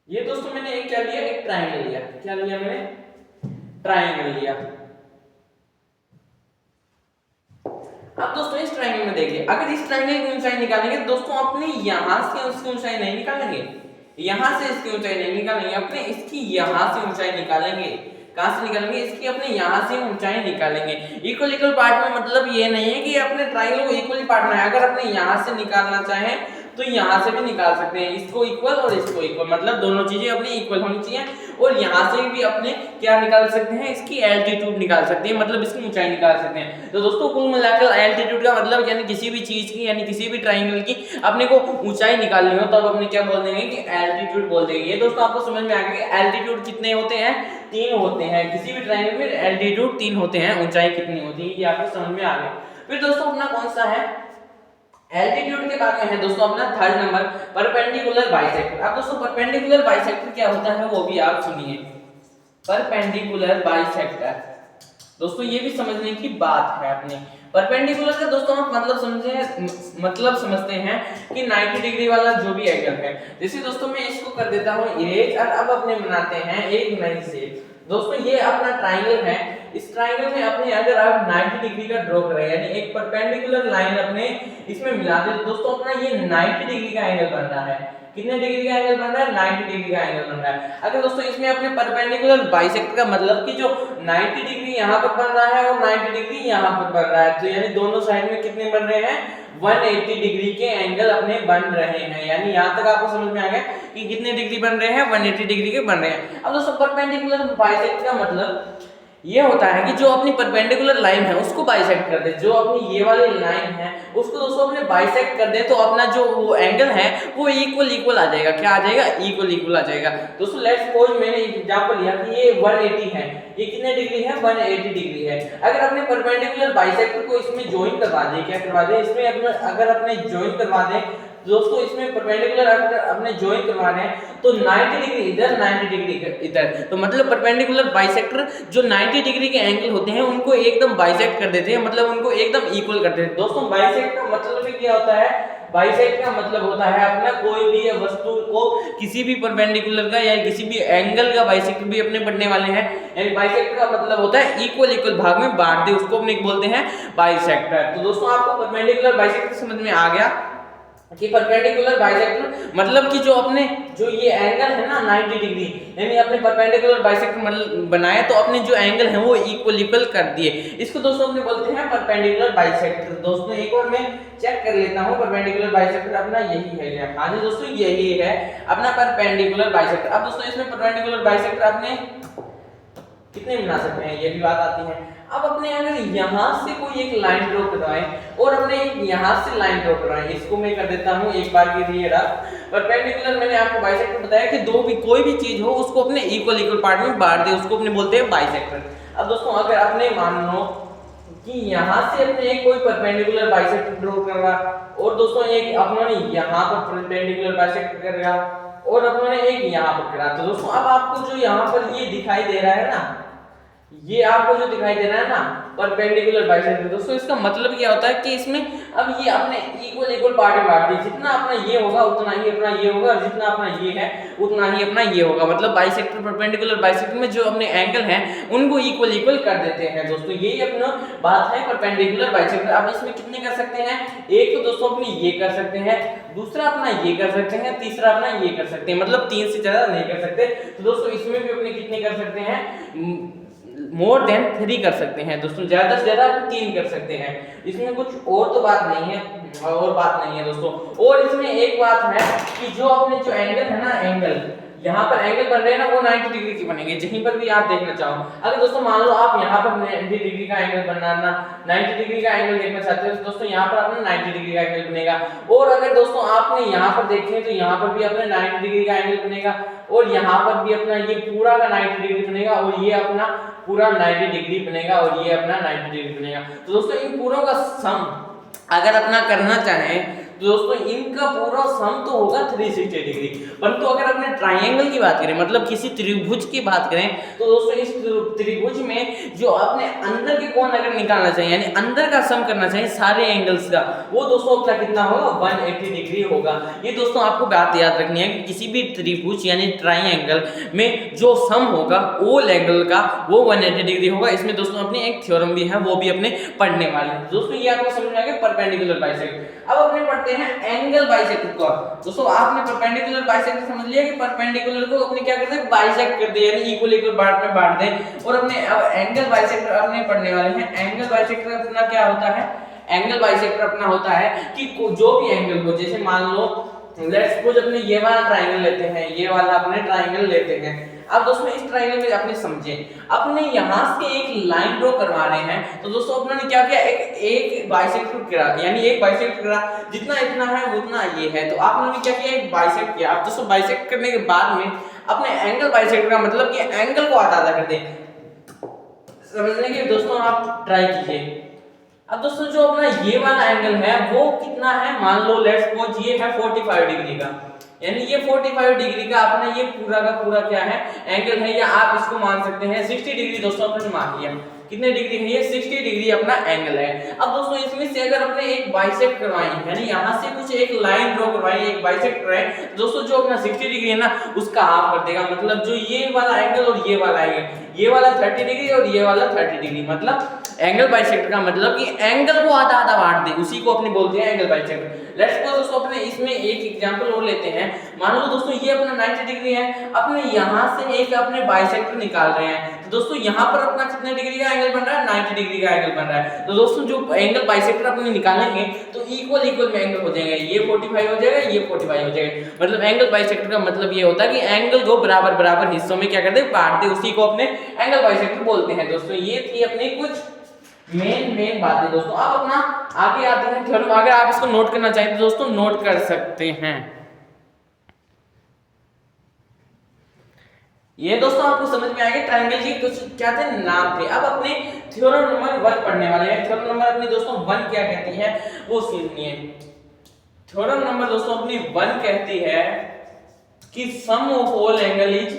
ये दोस्तों मैंने एक क्या लिया, एक ट्रायंगल लिया, क्या लिया मैंने, ट्रायंगल लिया। अब दोस्तों इस ट्रायंगल में देखिए, अगर इस ट्रायंगल की ऊंचाई निकालेंगे तो दोस्तों अपने यहां से उसकी ऊंचाई नहीं निकालेंगे, यहां से इसकी ऊंचाई नहीं निकालेंगे, अपने इसकी यहां से ऊंचाई निकालेंगे। कहां से निकालेंगे, इसकी अपने यहां से ऊंचाई निकालेंगे। इक्वल पार्ट में मतलब ये नहीं है कि अपने ट्रायंगल को इक्वली पार्ट में, अगर अपने यहां से निकालना चाहें तो यहां से भी निकाल सकते हैं, इसको इक्वल और इसको इक्वल, मतलब दोनों चीजें अपनी इक्वल होनी चाहिए। और यहां से भी अपने क्या निकाल सकते हैं, इसकी एल्टीट्यूड निकाल सकते हैं, मतलब इसकी ऊंचाई निकाल सकते हैं। तो दोस्तों कुल मिलाकर एल्टीट्यूड का मतलब यानी किसी भी चीज की, यानी किसी भी ट्रायंगल की अपने को ऊंचाई निकालनी हो तब अपने क्या बोल देंगे कि एल्टीट्यूड बोल देंगे। ये दोस्तों आपको समझ में आ गया कि एल्टीट्यूड कितने होते हैं, 3 होते हैं, किसी भी ट्रायंगल में एल्टीट्यूड 3 होते हैं, ऊंचाई कितनी होती है ये आपको समझ में आ गया। फिर दोस्तों अपना कौन सा है, एल्टीट्यूड के बाद में है दोस्तों अपना थर्ड नंबर परपेंडिकुलर बाइसेक्टर। अब दोस्तों परपेंडिकुलर बाइसेक्टर क्या होता है वो भी आप सुनिए। परपेंडिकुलर बाइसेक्टर दोस्तों ये भी समझने की बात है अपनी। परपेंडिकुलर का दोस्तों आप मतलब समझते हैं कि 90 डिग्री वाला जो भी एंगल है। जैसे दोस्तों मैं इसको कर देता हूं इरेज, और अब अपने बनाते हैं एक नई शेप। दोस्तों ये अपना ट्रायंगल है, इस ट्रायंगल में अपने अगर आप 90 डिग्री का ड्रॉ करें, यानी एक परपेंडिकुलर लाइन अपने इसमें मिला दे तो दोस्तों अपना ये 90 डिग्री का एंगल बन रहा है। कितने डिग्री का एंगल बन रहा है, 90 डिग्री का एंगल बन रहा है। अगर दोस्तों इसमें अपने परपेंडिकुलर बाइसेक्टर का मतलब कि जो 90 डिग्री यहाँ पर बन रहा है और 90 डिग्री यहाँ पर बन रहा है, तो यानी दोनों साइड में कितने बन रहे हैं, 180 डिग्री के एंगल अपने बन रहे हैं। यानी यहाँ तक आपको समझ में आ गया कि कितने डिग्री बन रहे हैं, 180 डिग्री के बन रहे हैं। अब दोस्तों परपेंडिकुलर बाइसेक्टर का मतलब ये होता है कि जो अपनी परपेंडिकुलर लाइन है उसको बाइसेक्ट कर दे, जो अपनी ये वाली लाइन है उसको दोस्तों अपने बाइसेक्ट कर दे, तो अपना जो वो एंगल है वो इक्वल आ जाएगा। क्या आ जाएगा, इक्वल आ जाएगा। दोस्तों लेट्स सपोज मैंने एक एग्जांपल लिया कि ये 180 है, ये कितने डिग्री है, 180 डिग्री है। अगर अपने परपेंडिकुलर बाइसेक्टर को इसमें ज्वाइन करवा दे, क्या करवा दे, इसमें अगर अपने ज्वाइन करवा दे दोस्तों, इसमें परपेंडिकुलर अपने ज्वाइन करवाने हैं तो 90 डिग्री इधर, 90 डिग्री इधर, तो मतलब परपेंडिकुलर बाइसेक्टर जो 90 डिग्री के एंगल होते हैं उनको एकदम बाइसेक्ट कर देते हैं, मतलब उनको एकदम इक्वल कर देते हैं। दोस्तों बाइसेक्ट का मतलब क्या होता है, बाइसेक्ट का मतलब होता है अपना कोई भी वस्तु को किसी भी परपेंडिकुलर का या किसी भी एंगल का बाइसेक्टर भी अपने बनने वाले हैं, यानी बाइसेक्टर का मतलब होता है इक्वल भाग में बांट दे, उसको अपने बोलते हैं बाइसेक्टर। तो दोस्तों आपको परपेंडिकुलर बाइसेक्टर समझ में आ गया। कि परपेंडिकुलर बाइसेक्टर मतलब कि जो अपने जो ये एंगल है ना 90 डिग्री, यानी अपने परपेंडिकुलर बाइसेक्टर मतलब बनाया तो अपने जो एंगल है वो इक्वल कर दिए। इसको दोस्तों अपने बोलते हैं परपेंडिकुलर बाइसेक्टर। दोस्तों एक बार मैं चेक कर लेता हूँ, परपेंडिकुलर बाइसेक्टर अपना यही है। हाँ जी दोस्तों यही है अपना परपेंडिकुलर बाइसेक्टर। अब दोस्तों इसमें परपेंडिकुलर बाइसेक्टर अपने कितने बना सकते हैं ये भी बात आती है। अब अपने अगर यहाँ से कोई एक लाइन ड्रॉ करवाएं और अपने यहाँ से लाइन ड्रॉ करवाएं, इसको मैं कर देता हूँ एक बार के लिए रफ। परपेंडिकुलर मैंने आपको बाइसेक्टर बताया कि कोई भी चीज हो उसको अपने इक्वल पार्ट में बांट दे, उसको अपने बोलते हैं बाइसेक्टर। अब दोस्तों अगर अपने मान लो कि यहाँ से अपने एक कोई परपेंडिकुलर बाइसेक्टर ड्रॉ कर रहा और दोस्तों एक अपना यहाँ पर परपेंडिकुलर बाइसेक्टर करेगा और अपने एक यहाँ पर करा, तो दोस्तों अब आपको जो यहाँ पर ये दिखाई दे रहा है ना, ये आपको जो दिखाई दे रहा है ना परपेंडिकुलर बाइसेक्टर, दोस्तों इसका मतलब क्या होता है कि इसमें अब ये अपने इक्वल पार्ट में बांट दी, जितना अपना ये होगा उतना ही अपना ये होगा और जितना अपना ये है उतना ही अपना ये होगा। मतलब बाइसेक्टर परपेंडिकुलर बाइसेक्टर में जो अपने एंगल हैं उनको इक्वल कर देते हैं। दोस्तों यही अपना बात है परपेंडिकुलर बाइसेक्टर। अब इसमें कितने कर सकते हैं, एक तो दोस्तों अपने ये कर सकते हैं, दूसरा अपना ये कर सकते हैं, तीसरा अपना ये कर सकते हैं, मतलब 3 से ज्यादा नहीं कर सकते। तो दोस्तों इसमें भी अपने कितने कर सकते हैं, मोर देन 3 कर सकते हैं। दोस्तों ज्यादा से ज्यादा 3 कर सकते हैं। इसमें कुछ और तो बात नहीं है, और बात नहीं है दोस्तों। और इसमें एक बात है कि जो अपने जो एंगल है ना, एंगल यहाँ पर एंगल बन रहे हैं ना वो 90 डिग्री के बनेंगे, जहीं पर भी आप देखना चाहो। अगर दोस्तों मान लो आप यहाँ पर 90 डिग्री का एंगल बनाना 90 डिग्री का एंगल देखना चाहते हो तो दोस्तों यहाँ पर अपना 90 डिग्री का एंगल बनेगा। और अगर दोस्तों आपने यहाँ पर देखें तो यहाँ पर भी अपना 90 डिग्री का एंगल बनेगा और यहाँ पर भी अपना ये पूरा का 90 डिग्री बनेगा और ये अपना पूरा 90 डिग्री बनेगा और ये अपना 90 डिग्री बनेगा। तो दोस्तों इन पूरों का सम अगर अपना करना चाहें तो दोस्तों इनका पूरा सम तो होगा 360 डिग्री। परंतु अगर अपने ट्राइंगल की बात करें, मतलब किसी त्रिभुज की बात करें, तो दोस्तों इस त्रिभुज में जो अपने अंदर के कोण अगर निकालना चाहिए यानी अंदर का सम करना चाहिए सारे एंगल्स का, वो दोस्तों अपना कितना होगा 180 डिग्री होगा। ये दोस्तों आपको बात याद रखनी है कि किसी भी त्रिभुज यानी ट्राइंगल में जो सम होगा ऑल एंगल का वो 180 डिग्री होगा। इसमें दोस्तों अपनी एक थ्योरम भी है, वो भी अपने पढ़ने वाले हैं। दोस्तों ये आपको समझ में आ गया परपेंडिकुलर बाइसेक्टर। अब अपने पढ़ते हैं एंगल बाइसेक्टर को। दोस्तों आपने परपेंडिकुलर बाइसेक्टर समझ लिया कि परपेंडिकुलर को अपने क्या करते हैं, बाइसेक्ट कर दे यानी इक्वल पार्ट में बांट दें। और अपने अब एंगल बाइसेक्टर अपने पढ़ने वाले हैं। एंगल बाइसेक्टर अपना क्या होता है, एंगल बाइसेक्टर अपना होता है कि जो भी एंगल हो, जैसे मान लो लेट्स सपोज अपने ये वाला ट्रायंगल लेते हैं, ये वाला अपने ट्रायंगल लेते हैं। अब दोस्तों इस ट्रायंगल में अपने समझे, अपने यहाँ से एक लाइन ड्रॉ करवा रहे हैं, तो दोस्तों अपने क्या किया, एक बाइसेक्टर करा यानी एक बाइसेक्ट करा, जितना इतना है उतना ये है, तो आपने क्या किया, एक बाइसेक्ट किया। अब दोस्तों बाइसेक्ट करने के बाद में अपने एंगल बाइसेक्टर का मतलब कि एंगल को आधा कर दे। समझने के दोस्तों आप ट्राई कीजिए। अब दोस्तों जो अपना ये वाला एंगल है वो कितना है, मान लो लेट्स सपोज ये है 45 डिग्री का, यानी ये 45 डिग्री का अपना ये पूरा का पूरा क्या है, एंगल है, या आप इसको मान सकते हैं 60 डिग्री। दोस्तों अपने मान लिया कितने डिग्री है, ये 60 डिग्री अपना एंगल है। अब दोस्तों इसमें से अगर अपने एक बाइसेक्ट करवाई यानी यहाँ से कुछ एक लाइन ड्रॉ करवाई, एक बाइसेक्ट करवाई, दोस्तों जो अपना 60 डिग्री है ना उसका हाफ कर देगा। मतलब जो ये वाला एंगल और ये वाला एंगल, ये वाला 30 डिग्री और ये वाला 30 डिग्री, मतलब एंगल बाइसेक्टर का मतलब कि एंगल को आधा आधा बांट दे, उसी को अपने बोलते हैं एंगल बाइसेक्टर। लेट्स सपोज दोस्तों अपने इसमें एक एग्जांपल और लेते हैं। मान लो दोस्तों ये अपना 90 डिग्री है, अपने यहाँ से एक अपने बाइसेक्टर निकाल रहे हैं, तो दोस्तों यहाँ पर अपना कितने डिग्री का एंगल बन रहा है, 90 डिग्री का एंगल बन रहा है। तो दोस्तों जो एंगल बाइसेक्टर अपने निकालेंगे तो इक्वल में एंगल हो जाएंगे, ये 45 हो जाएगा, ये 45 हो जाएगा। मतलब एंगल बाइसेक्टर का मतलब ये होता है कि एंगल को बराबर बराबर हिस्सों में क्या कर दे, बांट दे, उसी को अपने एंगल बाइसेक्टर बोलते हैं। दोस्तों ये थी अपनी कुछ मेन बातें। दोस्तों आप अपना आगे आते हैं थ्योरम। अगर आप इसको नोट करना चाहें तो दोस्तों नोट कर सकते हैं। ये दोस्तों आपको समझ में आएगा ट्रायंगल की कुछ क्या थे, नाम थे। अब अपने थ्योरम नंबर 1 पढ़ने वाले हैं। थ्योरम नंबर अपनी दोस्तों 1 क्या कहती है वो सुनिए। थ्योरम नंबर दोस्तों अपनी 1 कहती है कि sum of all angle is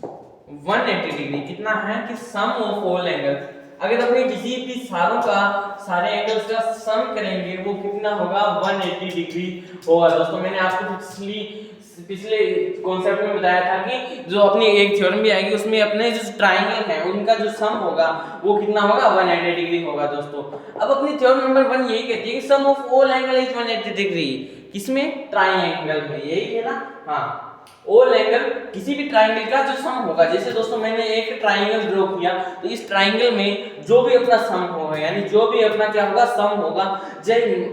180 degree. कितना है कि सम ऑफ ऑल एंगल, अगर अपने किसी भी सारे एंगल्स का सम करेंगे वो कितना होगा, 180 डिग्री होगा। दोस्तों मैंने आपको पिछले कॉन्सेप्ट में बताया था कि जो अपनी एक थ्योरम भी आएगी उसमें अपने जो ट्रायंगल है उनका जो सम होगा वो कितना होगा, 180 डिग्री होगा। दोस्तों अब अपनी थ्योरम नंबर 1 यही कहती है कि sum of all angle is 180 degree. किसमें? ट्राइंगल में, यही है ना। हाँ, ऑल एंगल किसी भी ट्राइंगल का जो सम होगा, जैसे दोस्तों मैंने एक ट्राइंगल ड्रॉ किया तो इस ट्राइंगल में जो भी अपना सम होगा, यानी जो भी अपना क्या होगा, सम होगा,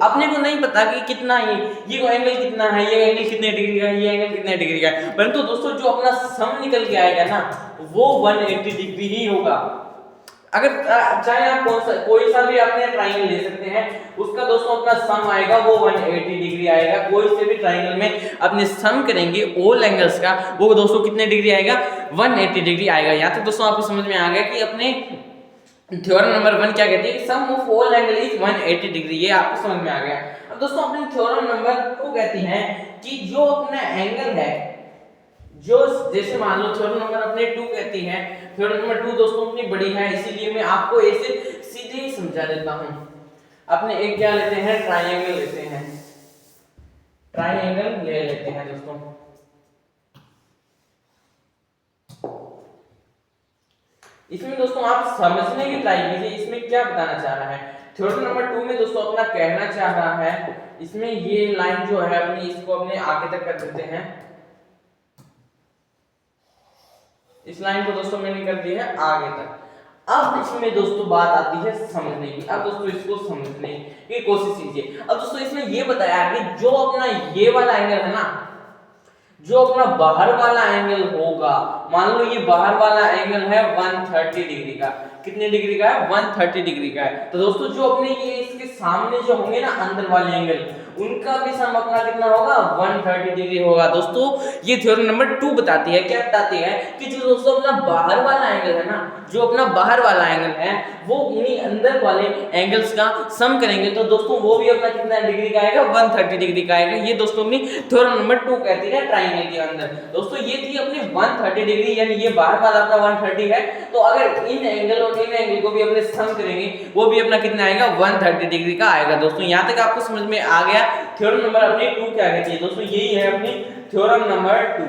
अपने को नहीं पता कि कितना ये एंगल कितना है, ये एंगल कितने डिग्री का है, ये एंगल कितने डिग्री का है, परंतु दोस्तों जो अपना सम निकल के आएगा ना वो 180 डिग्री ही होगा। अगर चाहे आप कोई सा भी अपने ट्राइंगल ले सकते हैं, उसका दोस्तों अपना सम आएगा वो 180 डिग्री आएगा। कोई से भी ट्राइंगल में अपने सम करेंगे ऑल एंगल्स का, वो दोस्तों कितने डिग्री आएगा? 180 डिग्री आएगा। यहाँ तक दोस्तों आपको समझ में आ गया कि अपने थ्योरम नंबर 1 क्या कहती है? Sum of all angle is 180 degree, ये आपको समझ में आ गया। अब दोस्तों अपनी थ्योरम नंबर 2 कहती है कि जो अपना एंगल है, जो जैसे मान लो थ्योरम नंबर अपने 2 कहती है, थ्योरम नंबर 2 दोस्तों अपनी बड़ी है, इसीलिए मैं आपको ऐसे सीधे ही समझा देता हूं। अपने एक क्या लेते हैं? ट्राइंगल लेते हैं, ट्राइंगल ले लेते हैं दोस्तों। इसमें दोस्तों आप समझने की ट्राई कीजिए, इसमें क्या बताना चाह रहा है। थ्योरम नंबर 2 में दोस्तों अपना कहना चाह रहा है, इसमें ये लाइन जो है अपनी, इसको अपने आगे तक कर देते हैं। इस लाइन को दोस्तों मैंने कर दी है आगे तक। अब इसमें दोस्तों बात आती है समझने की। अब दोस्तों इसको समझने की कोशिश कीजिए। अब दोस्तों इसमें ये बताया कि जो अपना ये वाला एंगल है ना, जो अपना बाहर वाला एंगल होगा, मान लो ये बाहर वाला एंगल है 130 डिग्री का। कितने डिग्री का है? 130 डिग्री का है। तो दोस्तों जो अपने ये इसके सामने जो होंगे ना अंदर वाले एंगल, उनका भी सम अपना कितना होगा? 130 डिग्री होगा। दोस्तों ये थ्योरम नंबर 2 बताती है, क्या बताती है कि जो दोस्तों अपना बाहर वाला एंगल है ना, जो अपना बाहर वाला एंगल है वो इन्हीं अंदर वाले एंगल्स का सम करेंगे तो दोस्तों वो भी अपना कितना डिग्री का आएगा? 130 डिग्री का आएगा। ये दोस्तों अपनी थ्योरम नंबर 2 कहती है ट्राइंगल के अंदर। दोस्तों ये थी अपनी 130 डिग्री, यानी ये बाहर वाला अपना 130 है, तो अगर इन एंगल और इन एंगल को भी अपने सम करेंगे वो भी अपना कितना आएगा? 130 डिग्री का आएगा। दोस्तों यहाँ तक आपको समझ में आ गया थ्योरम नंबर अपनी 2 क्या कहती है। दोस्तों यही है अपनी थ्योरम नंबर 2,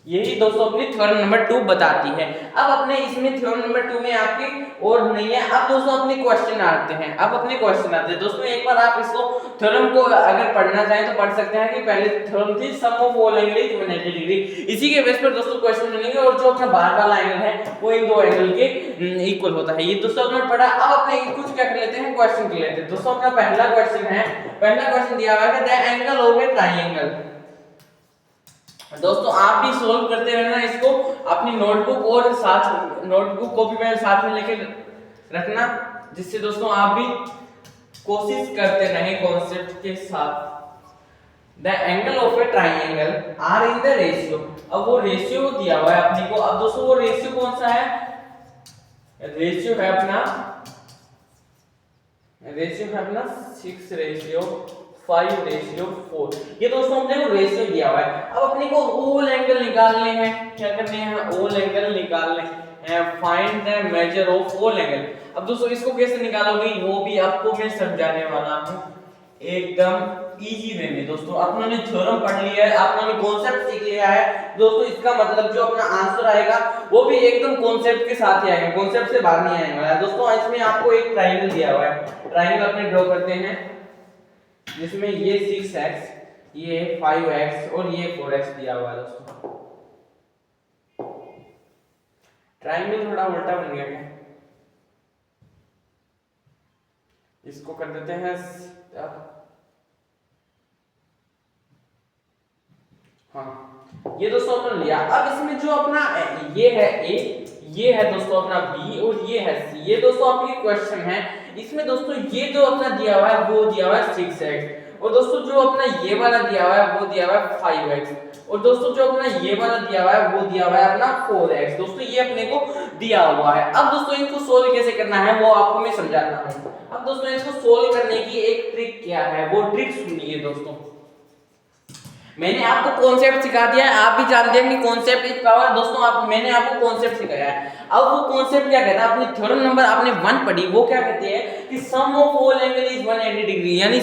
यही दोस्तों अपनी थ्योरम नंबर 2 बताती है। अब अपने इसमें थ्योरम नंबर 2 में आपके और नहीं है। अब दोस्तों अपने क्वेश्चन आते हैं, अब अपने क्वेश्चन आते हैं। दोस्तों एक बार आप इसको थ्योरम को अगर पढ़ना चाहें तो पढ़ सकते हैं कि पहले थ्योरम थी sum of all angle is 180 degree. इसी के बेस पर दोस्तों क्वेश्चन बनेंगे और जो अपना बाहर वाला एंगल है वो इन दो एंगल के इक्वल होता है। ये दोस्तों अपने पढ़ा। अब अपने कुछ क्या कर लेते हैं? क्वेश्चन कर लेते हैं। दोस्तों अपना पहला क्वेश्चन है, पहला क्वेश्चन दिया हुआ है the angle of A triangle. दोस्तों आप भी सोल्व करते रहना इसको, अपनी नोटबुक और साथ नोटबुक कॉपी पेन साथ में लेके रखना, जिससे दोस्तों आप भी कोशिश करते रहें कॉन्सेप्ट के साथ। The angle of a triangle are in the ratio. अब वो रेशियो दिया हुआ है अपने को। अब दोस्तों वो रेशियो कौन सा है? रेशियो है अपना 6:5:4। ये दोस्तों अपने को रेशियो दिया हुआ है। अब अपने को ऑल एंगल निकालने हैं। क्या करने हैं? ऑल एंगल निकालने हैं। Find the measure of all angle. अब दोस्तों इसको कैसे निकालोगे वो भी आपको मैं समझाने वाला हूं एकदम इजी वे में। दोस्तों आपने थ्योरम पढ़ लिया है, आपने कॉन्सेप्ट सीख लिया है। दोस्तों इसका मतलब जो अपना आंसर आएगा वो भी एकदम कॉन्सेप्ट के साथ ही आएगा, कॉन्सेप्ट से बाहर नहीं आएगा। दोस्तों इसमें आपको एक ट्रायंगल दिया हुआ है, ट्रायंगल अपने ड्रॉ करते हैं जिसमें ये 6x, ये 5x और ये 4x दिया हुआ है। दोस्तों ट्रायंगल थोड़ा उल्टा बन गया है, इसको कर देते हैं हाँ। ये दोस्तों अपना लिया। अब इसमें जो अपना ये है a, ये है दोस्तों अपना b और ये है c। ये दोस्तों आपके क्वेश्चन है। इसमें दोस्तों ये जो अपना दिया हुआ है वो दिया हुआ है 6x और दोस्तों जो अपना ये वाला दिया हुआ है वो दिया हुआ है 5x और दोस्तों जो अपना ये वाला दिया हुआ है वो दिया हुआ है अपना 4x। दोस्तों ये अपने को दिया हुआ है। अब दोस्तों इनको सोल्व कैसे करना है वो आपको मैं समझाता हूँ। अब दोस्तों इसको सोल्व करने की एक ट्रिक क्या है वो ट्रिक सुनिए। दोस्तों मैंने आपको कॉन्सेप्ट सिखा दिया है, आप भी जानते हैं कि कॉन्सेप्ट इज पावर। दोस्तों मैंने आपको कॉन्सेप्ट सिखाया है। अब वो कॉन्सेप्ट क्या कहता है? अपनी थ्योरम नंबर आपने 1 पढ़ी, वो क्या कहती है कि sum of all angle is 180 degree, यानी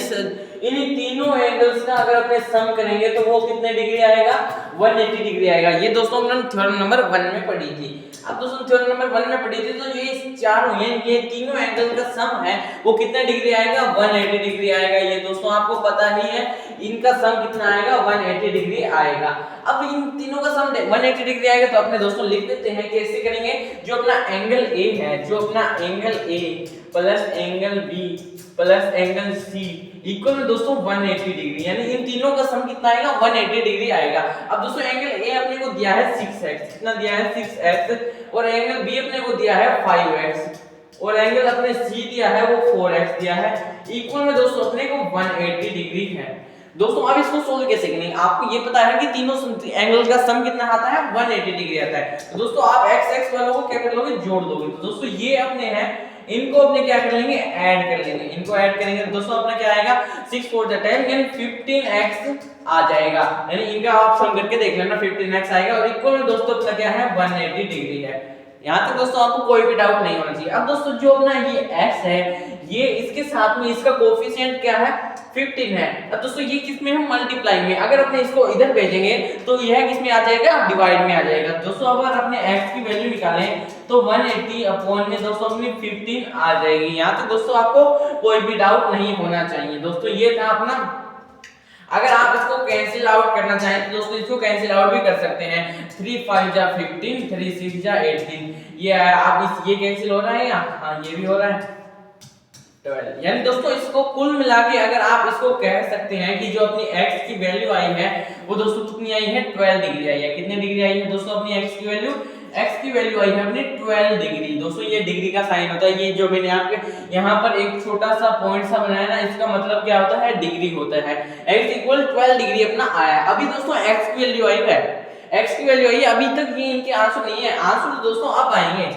इन तीनों एंगल्स का अगर अपने सम करेंगे तो वो कितने डिग्री आएगा, 180 डिग्री आएगा। ये दोस्तों हमने थ्योरम नंबर 1 में पढ़ी थी। अब दोस्तों थ्योरम नंबर 1 में पढ़ी थी तो ये चारों ये तीनों एंगल का सम है वो कितने डिग्री आएगा, 180 डिग्री आएगा। ये दोस्तों आपको पता ही है, इनका सम कितना आएगा, 180 डिग्री आएगा। अब इन तीनों का सम 180 डिग्री आएगा तो अपने दोस्तों लिख देते हैं, कैसे करेंगे, जो अपना एंगल ए है, जो अपना angle A plus angle B plus angle C equal में दोस्तों 180 डिग्री, यानी इन तीनों का सम कितना आएगा, 180 डिग्री आएगा। अब दोस्तों एंगल ए अपने को दिया है 6x, कितना दिया है 6x, और एंगल बी अपने को दिया है 5x, और एंगल अपने सी दिया है वो 4x दिया है, इक्वल में दोस्तों अपने को 180 डिग्री है। दोस्तों अब इसको सोल्व कैसे करेंगे, आपको ये पता है कि तीनों एंगल का सम कितना आता है, 180 डिग्री आता है। तो दोस्तों आप x x वालों को क्या कर लोगे, जोड़ दोगे। तो दोस्तों ये अपने हैं, इनको अपने क्या कर लेंगे, ऐड कर लेंगे। इनको ऐड करेंगे तो दोस्तों अपना क्या आएगा, 6 4 10 यानी 15x आ जाएगा, यानी इनका आप सम करके देख लेना, 15x आएगा, और इक्वल में दोस्तों अपना क्या है, 180 डिग्री है। यहाँ तक दोस्तों आपको कोई भी डाउट नहीं होना चाहिए। अब दोस्तों जो अपना ये x है, ये इसके साथ में इसका कोफिशिएंट क्या है, 15 है। अब दोस्तों ये किस में हम मल्टीप्लाई में, अगर अपने इसको इधर भेजेंगे तो यह किस में आ जाएगा, डिवाइड में आ जाएगा। दोस्तों अगर अपने x की वैल्यू निकालें तो 180 अपॉन में दोस्तों अपनी 15 आ जाएगी। यहाँ तक दोस्तों आपको कोई भी डाउट नहीं होना चाहिए। दोस्तों ये था अपना, अगर आप इसको कैंसिल आउट करना चाहें तो दोस्तों इसको कैंसिल आउट भी कर सकते हैं, 3 5 जा 15, 3 6 जा 18, ये आप इस ये कैंसिल हो रहा है, हाँ ये भी हो रहा है 12, यानी दोस्तों इसको कुल मिला के अगर आप इसको कह सकते हैं कि जो अपनी x की वैल्यू आई है वो दोस्तों कितनी आई है, 12 डिग्री आई है। कितने डिग्री आई है दोस्तों अपनी x की वैल्यू, x की वैल्यू आई है अपनी 12 डिग्री। दोस्तों ये डिग्री का साइन होता है, ये जो मैंने आपके यहाँ पर एक छोटा सा पॉइंट सा बनाया ना, इसका मतलब क्या होता है, डिग्री होता है। x इक्वल 12 डिग्री अपना आया। अभी दोस्तों x की वैल्यू आई है, x की वैल्यू आई है, अभी तक ये इनके आंसर नहीं है, आंसर दोस्तों अब आएंगे।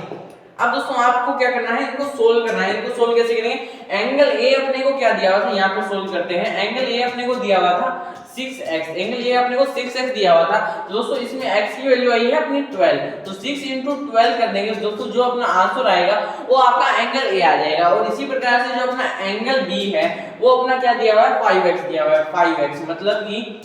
अब दोस्तों आपको क्या करना है, इनको सोल्व करना है। इनको सोल्व कैसे करेंगे, एंगल ए अपने को क्या दिया हुआ था, यहाँ पे सोल्व करते हैं। एंगल ए अपने को दिया हुआ था 6x, एंगल ए अपने को 6x दिया हुआ था। तो दोस्तों इसमें x की वैल्यू आई है अपनी 12, तो 6 × 12 कर देंगे दोस्तों, जो अपना आंसर आएगा वो आपका एंगल ए आ जाएगा। और इसी प्रकार से जो अपना एंगल बी है वो अपना क्या दिया हुआ है, 5x दिया हुआ है, 5x मतलब कि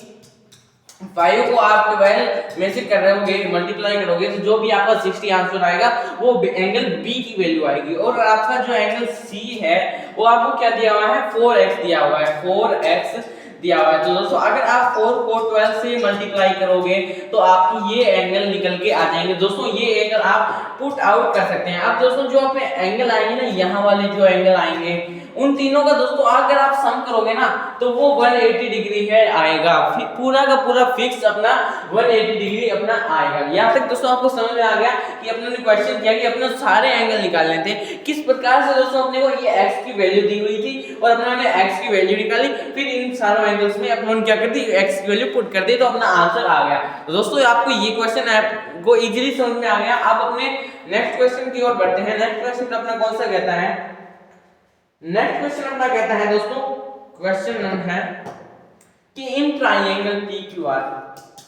5 को आप 12 में से कर रहे होगे, मल्टीप्लाई करोगे तो जो भी आपका 60 आंसर आएगा वो एंगल बी की वैल्यू आएगी। और आपका जो एंगल सी है वो आपको क्या दिया हुआ है, 4x दिया हुआ है, 4x दिया हुआ है। तो दोस्तों अगर आप 4 को 12 से मल्टीप्लाई करोगे तो आपकी ये एंगल निकल के आ जाएंगे। दोस्तों ये एंगल आप पुट आउट कर सकते हैं। अब दोस्तों जो अपने एंगल आएंगे ना, यहाँ वाले जो एंगल आएंगे उन तीनों का दोस्तों अगर आप सम करोगे ना तो वो 180 डिग्री है आएगा, पूरा का पूरा फिक्स अपना 180 डिग्री अपना आएगा। यहाँ तक दोस्तों आपको समझ में आ गया कि अपने ने क्वेश्चन किया कि अपने सारे एंगल निकालने थे, किस प्रकार से दोस्तों अपने को ये x की वैल्यू दी हुई थी और अपने ने x की वैल्यू निकाली, फिर इन सारे एंगल्स में अपने क्या कर दी, x की वैल्यू पुट कर दी, तो अपना आंसर आ गया। तो दोस्तों आपको ये क्वेश्चन आपको इजीली समझ में आ गया। आप अपने नेक्स्ट क्वेश्चन की ओर बढ़ते हैं। नेक्स्ट क्वेश्चन अपना कौन सा कहता है, नेक्स्ट क्वेश्चन अपना कहता है दोस्तों, क्वेश्चन नंबर है कि इन ट्राइंगल PQR,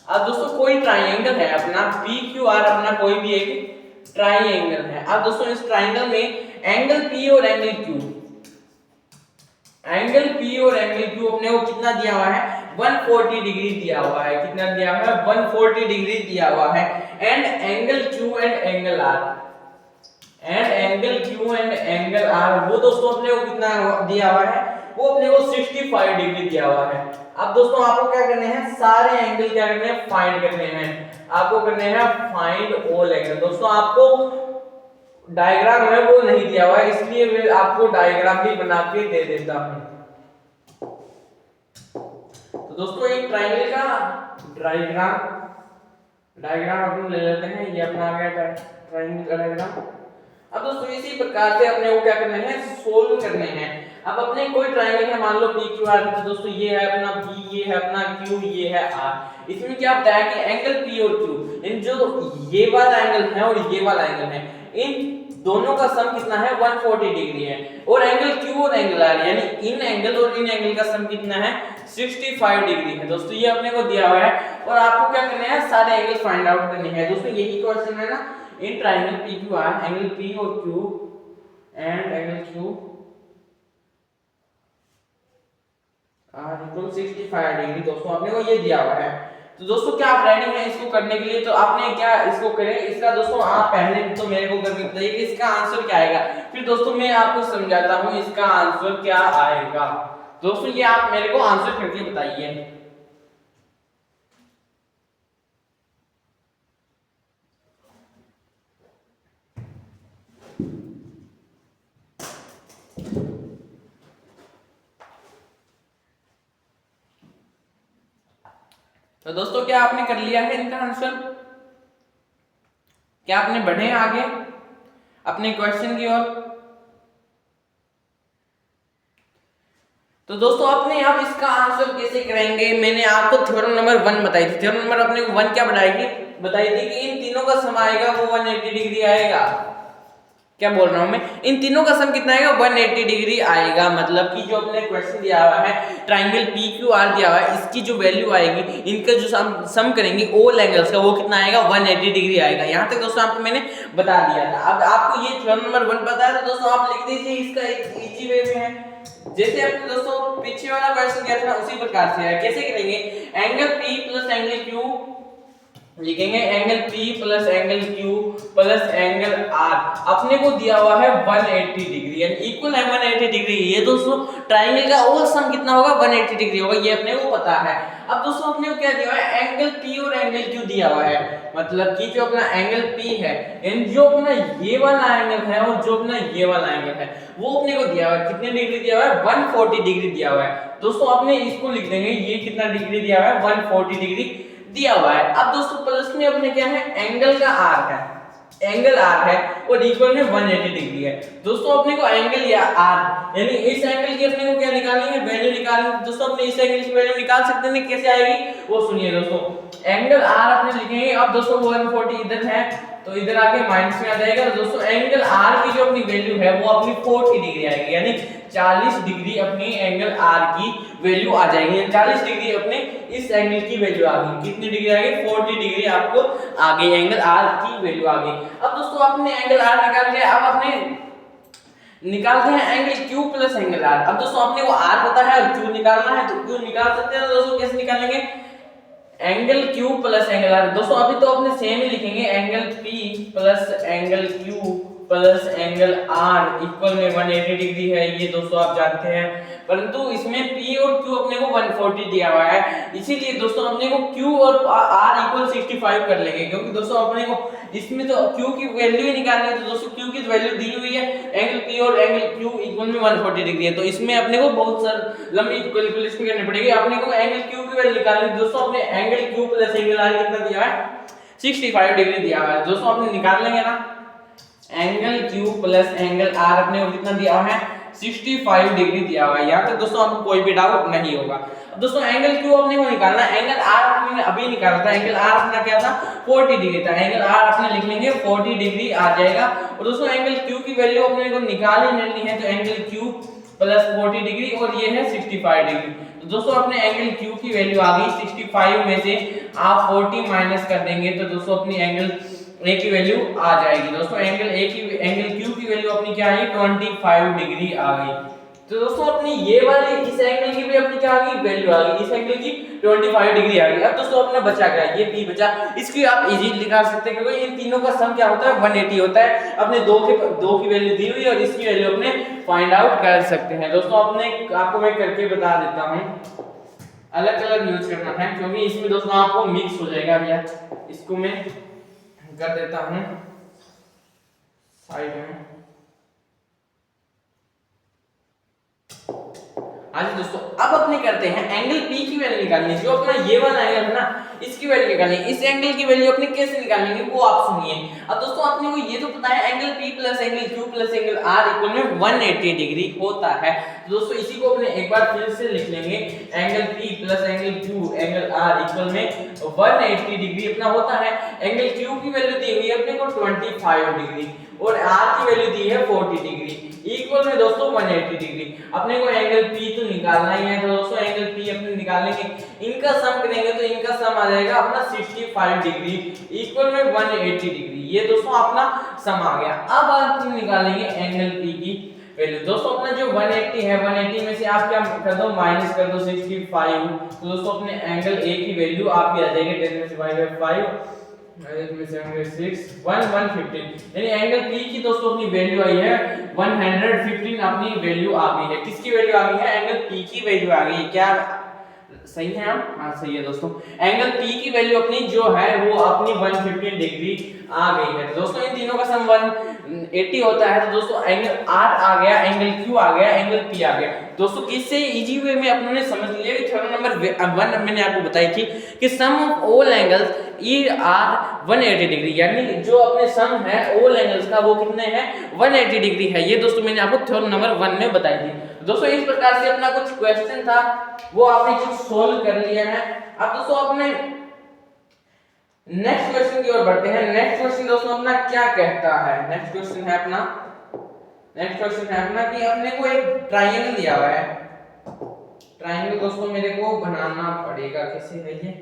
अब दोस्तों कोई ट्राइंगल है अपना PQR, अपना कोई भी एक ट्राइंगल है। अब दोस्तों इस ट्राइंगल में एंगल P और एंगल Q, एंगल P और एंगल Q अपने को कितना दिया हुआ है, 140 डिग्री दिया हुआ है। कितना दिया हुआ है, 140 डिग्री दिया हुआ है। And angle Q and angle R, and angle Q and angle R वो दोस्तों अपने को कितना दिया हुआ है, वो अपने को 65 डिग्री दिया हुआ है। अब दोस्तों आपको क्या करने हैं, सारे एंगल क्या करने हैं, फाइंड करने हैं। आपको करने हैं फाइंड ऑल एंगल। दोस्तों आपको डायग्राम है वो नहीं दिया हुआ है, इसलिए मैं आपको डायग्राम भी बना के दे देता हूं। तो दोस्तों एक ट्रायंगल का डायग्राम अपन ले लेते हैं। ये अपना आ गया ट्रायंगल का डायग्राम। अब दोस्तों इसी प्रकार से अपने को क्या करने हैं, सोल्व करने हैं। अब अपने कोई ट्रायंगल है, मान लो PQR, तो दोस्तों ये है अपना P, ये है अपना Q, ये है R। इसमें क्या होता है कि एंगल P और Q, इन जो ये वाला एंगल है और ये वाला एंगल है, इन दोनों का सम कितना है, 140 डिग्री है। और एंगल Q और एंगल R यानी इन एंगल और इन एंगल का सम कितना है, 65 डिग्री है। दोस्तों ये अपने को दिया हुआ है और आपको क्या करना है, सारे एंगल फाइंड आउट करने हैं। दोस्तों यही क्वेश्चन है ना, in triangle PQR, angle P और Q and angle Q r equal 65 degree दोस्तों आपने को ये दिया हुआ है। तो दोस्तों क्या आप रेडी हैं इसको करने के लिए? तो आपने क्या इसको करें, इसका दोस्तों आप पहले तो मेरे को करके बताइए कि इसका आंसर क्या आएगा, फिर दोस्तों मैं आपको समझाता हूं इसका आंसर क्या आएगा। दोस्तों ये आप मेरे को आंसर करके बताइए। तो दोस्तों क्या आपने कर लिया है इनका आंसर? क्या आपने बढ़े आगे अपने क्वेश्चन की ओर? तो दोस्तों अपने आप इसका आंसर कैसे करेंगे, मैंने आपको थ्योरम नंबर 1 बताई थी। थ्योरम नंबर अपने को 1 क्या बताई थी कि इन तीनों का सम आएगा वो 180 डिग्री आएगा। क्या बोल रहा हूं मैं, इन तीनों का सम कितना आएगा 180 डिग्री आएगा। मतलब कि जो अपने क्वेश्चन दिया हुआ है ट्राइंगल PQR दिया हुआ है, इसकी जो वैल्यू आएगी, इनका जो सम करेंगे ऑल एंगल्स का, वो कितना आएगा 180 डिग्री आएगा। यहाँ तक दोस्तों आपको मैंने बता दिया था। अब आपको ये थ्योरम नंबर 1 पता है तो दोस्तों आप लिख दीजिए, इसका एक इजी वे में है। जैसे अपने दोस्तों पीछे वाला क्वेश्चन किया था ना, उसी प्रकार से है। कैसे करेंगे, angle P plus angle Q लिखेंगे, angle P plus angle Q plus angle R अपने को दिया हुआ है 180 डिग्री, यानी इक्वल है 180 डिग्री। ये दोस्तों ट्राइंगल का ऑल सम कितना होगा 180 डिग्री होगा, ये अपने को पता है। अब दोस्तों अपने को क्या दिया हुआ है, एंगल P और एंगल Q दिया हुआ है। मतलब कि जो अपना एंगल P है, यानी जो अपना ये वाला एंगल है और जो अपना ये वाला एंगल है, वो अपने को दिया हुआ है। कितने डिग्री दिया हुआ है, 140 डिग्री दिया हुआ है। दोस्तों अपने इसको लिख देंगे, ये कितना डिग्री दिया हुआ है 140 डिग्री दिया हुआ है। अब दोस्तों प्लस में अपने क्या है, एंगल का आर है, एंगल आर है और इक्वल में 180 डिग्री है। दोस्तों अपने को एंगल या आर, यानी इस एंगल की अपने को क्या निकालनी है, वैल्यू निकालनी है। दोस्तों अपने इस एंगल की वैल्यू निकाल सकते हैं, कैसे आएगी वो सुनिए दोस्तों। एंगल आर अपने लिखेंगे, अब दोस्तों 140 इधर है तो इधर आके माइनस में आ जाएगा। तो दोस्तों एंगल आर की जो अपनी वैल्यू है वो अपनी 40 डिग्री आएगी, यानी 40 डिग्री अपनी एंगल आर की वैल्यू आ जाएगी। 40 डिग्री अपने इस एंगल की वैल्यू आ गई। कितनी डिग्री आ गई, 40 डिग्री आपको आ गई, एंगल आर की वैल्यू आ गई। अब दोस्तों आपने एंगल आर निकाल लिया, अब आपने निकालते हैं angle Q plus angle R। अब दोस्तों आपने को R पता है और Q निकालना है, तो Q निकाल सकते हैं। दोस्तों कैसे निकालेंगे, angle Q plus angle R। दोस्तों अभी तो अपने सेम ही लिखेंगे, angle P plus angle Q plus angle R equal में 180 डिग्री है, ये दोस्तों आप जानते हैं। परंतु इसमें P और Q अपने को 140 दिया हुआ है, इसीलिए दोस्तों अपने को Q और R इक्वल 65 कर लेंगे, क्योंकि दोस्तों अपने को इसमें तो Q की वैल्यू ही निकालनी है। तो दोस्तों Q की वैल्यू दी हुई है, एंगल P और एंगल Q इक्वल में 140 डिग्री है, तो इसमें अपने को बहुत सारी लंबी कैलकुलेशन करनी पड़ेगी। अपने को एंगल Q की वैल्यू निकालनी है। दोस्तों अपने angle Q plus angle R कितना दिया है, 65 डिग्री दिया हुआ है। दोस्तों अपने निकाल लेंगे ना, angle Q plus angle R अपने को कितना दिया हुआ है, 65 डिग्री दिया हुआ है। यहाँ तक दोस्तों आपको कोई भी डाउट नहीं होगा। अब दोस्तों एंगल Q अपने को निकालना है, एंगल R अपने अभी निकाला था, एंगल R अपना क्या था 40 डिग्री था, एंगल R अपने लिख लेंगे 40 डिग्री आ जाएगा। और दोस्तों एंगल Q की वैल्यू अपने को निकाल ही लेनी है, तो एंगल Q प्लस 40 डिग्री और ये है 65 डिग्री। तो दोस्तों अपने एंगल Q की वैल्यू आ गई 65 में से आप 40 माइनस कर देंगे, तो दोस्तों अपनी एंगल A की वैल्यू आ जाएगी। दोस्तों एंगल Q की वैल्यू अपनी क्या आई, 25 डिग्री आ गई। तो दोस्तों अपनी ये वाली इस एंगल की भी अपनी क्या आ गई, वैल्यू आ गई, इस एंगल की 25 डिग्री आ गई। अब दोस्तों अपने बचा क्या, ये P बचा, इसकी आप इजीली निकाल सकते हैं, क्योंकि इन तीनों का सम क्या होता है 180 होता है। अपने दो की वैल्यू दी हुई है और इसकी वैल्यू अपने फाइंड आउट कर सकते हैं। दोस्तों अपने आपको मैं करके बता देता हूँ, अलग अलग यूज करना है, क्योंकि इसमें दोस्तों आपको मिक्स हो जाएगा भैया। इसको मैं कर देता हूं साइड में। हाँ जी दोस्तों, अब अपने करते हैं एंगल P की वैल्यू निकालनी है। जो अपना ये वाला एंगल है ना, इसकी वैल्यू निकालनी है। इस एंगल की वैल्यू अपने कैसे निकालेंगे वो आप सुनिए। अब दोस्तों अपने को ये तो पता है, angle P plus angle Q plus angle R equal में 180 डिग्री होता है। तो दोस्तों इसी को अपने एक बार फिर से लिख लेंगे, angle P plus angle Q angle R equal में 180 डिग्री अपना होता है। एंगल Q की वैल्यू दी हुई है अपने को 25 डिग्री और R की वैल्यू दी है 40 डिग्री, इक्वल में दोस्तों 180 डिग्री। अपने को एंगल P तो निकालना ही है, तो दोस्तों एंगल P अपने निकालेंगे, इनका सम करेंगे तो इनका सम आ जाएगा अपना 65 डिग्री इक्वल में 180 डिग्री। ये दोस्तों अपना सम आ गया। अब आप निकालेंगे एंगल P की वैल्यू। दोस्तों अपना जो 180 है, 180 में से आप क्या कर दो, माइनस कर दो 65। तो दोस्तों अपने एंगल ए की वैल्यू आपकी आ जाएगी 10 में से 5 में 7 6 115, यानी एंगल पी की दोस्तों अपनी वैल्यू आई है 115 अपनी वैल्यू आ गई है। किसकी वैल्यू आ गई है? एंगल पी की वैल्यू आ गई है। क्या सही है आप? हाँ सही है दोस्तों। एंगल पी की वैल्यू अपनी जो है वो अपनी 115 डिग्री आ गई है। दोस्तों इन तीनों का सम 180 होता है। तो दोस्तों एंगल आर आ गया, एंगल क्यू आ गया, एंगल पी आ गया। दोस्तों किससे इजी वे में अपनों ने समझ लिया कि थ्योरम नंबर 1 मैंने आपको बताई थी कि sum of all angles are 180 degree, यानी जो अपने सम है ऑल एंगल्स का वो कितने हैं? 180 डिग्री है। ये दोस्तों मैंने आपको थ्योरम नंबर 1 में बताई थी। दोस्तों इस प्रकार से अपना कुछ क्वेश्चन था वो आपने जो सोल्व कर लिया है। अब दोस्तों अपने नेक्स्ट क्वेश्चन की ओर बढ़ते हैं। नेक्स्ट क्वेश्चन दोस्तों अपना क्या कहता है? नेक्स्ट क्वेश्चन है अपना कि अपने को एक ट्रायंगल दिया हुआ है। ट्रायंगल दोस्तों मेरे को बनाना पड़ेगा। कैसे है ये?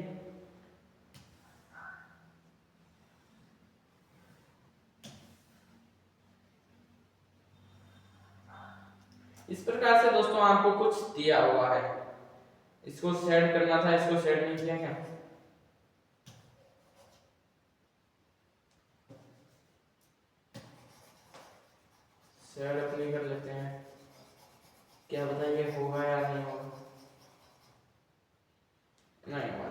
इस प्रकार से दोस्तों आपको कुछ दिया हुआ है, इसको सेट करना था, इसको सेट नहीं किया क्या? सेट अपनी कर लेते हैं, क्या बताइए होगा या नहीं होगा? नहीं होगा।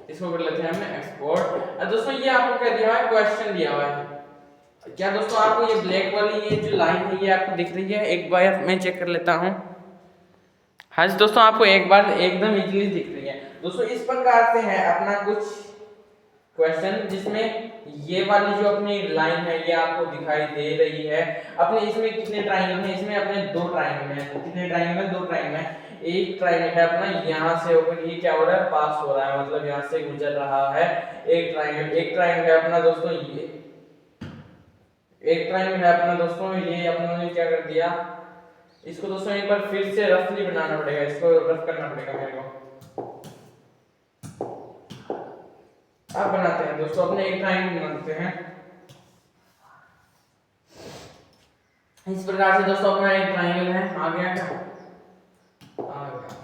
इसको कर लेते हैं हमने एक्सपोर्ट। दोस्तों ये आपको क्या दिया हुआ है? क्वेश्चन दिया हुआ है। क्या दोस्तों आपको ये ब्लैक वाली ये जो लाइन है ये आपको दिख रही है? एक बार मैं चेक कर लेता हूँ। हाँ जी दोस्तों आपको एक बार एकदम इजीली दिख रही है। दोस्तों इस प्रकार से है अपना कुछ क्वेश्चन जिसमें ये वाली जो अपनी लाइन है ये आपको दिखाई दे रही है। अपने इसमें कितने ट्रायंगल हैं? इसमें अपने 2 ट्रायंगल हैं। कितने ट्रायंगल? 2 ट्रायंगल हैं। एक ट्रायंगल है अपना यहाँ से होकर ये क्या हो रहा है? पास हो रहा है, मतलब यहाँ से गुजर रहा है एक ट्रायंगल है अपना दोस्तों ये एक ट्रायंगल है अपना दोस्तों ये अपनों ने क्या कर दिया, इसको दोस्तों एक बार फिर से रफली बनाना पड़ेगा, इसको रफ करना पड़ेगा मेरे को। अब बनाते हैं दोस्तों, अपने एक ट्रायंगल बनाते हैं इस प्रकार से। दोस्तों अपना एक ट्रायंगल है, आ गया क्या? आ गया।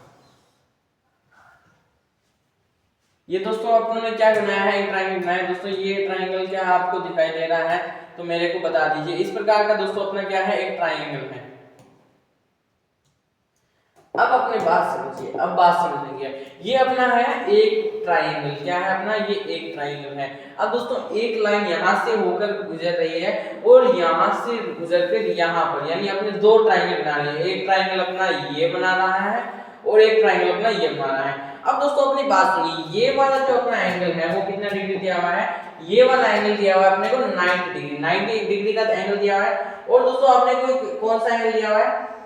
ये दोस्तों अपनों ने क्या बनाया है? एक ट्रायंगल बनाया है। दोस्तों ये ट्रायंगल क्या आपको दिखाई दे रहा है तो मेरे को बता दीजिए। इस प्रकार का दोस्तों अपना क्या है? एक ट्रायंगल है। अब अपने बात समझिए, अब बात समझेंगे। ये अपना है एक ट्रायंगल, क्या है अपना? ये एक ट्रायंगल है। अब दोस्तों एक लाइन यहाँ से होकर गुजर रही है और यहाँ से गुजर कर यहाँ पर, यानी अपने 2 ट्रायंगल बना रहे हैं। एक ट्रायंगल अपना ये बना रहा है और एक ट्रायंगल अपना ये बना रहा है। अब दोस्तों अपनी बात सुनिए, ये वाला जो अपना एंगल है वो कितना डिग्री दिया हुआ है? ये वाला एंगल दिया हुआ है अपने को 90 डिग्री, 90 डिग्री का एंगल दिया हुआ है। और दोस्तों आपने को कौन सा एंगल दिया हुआ है?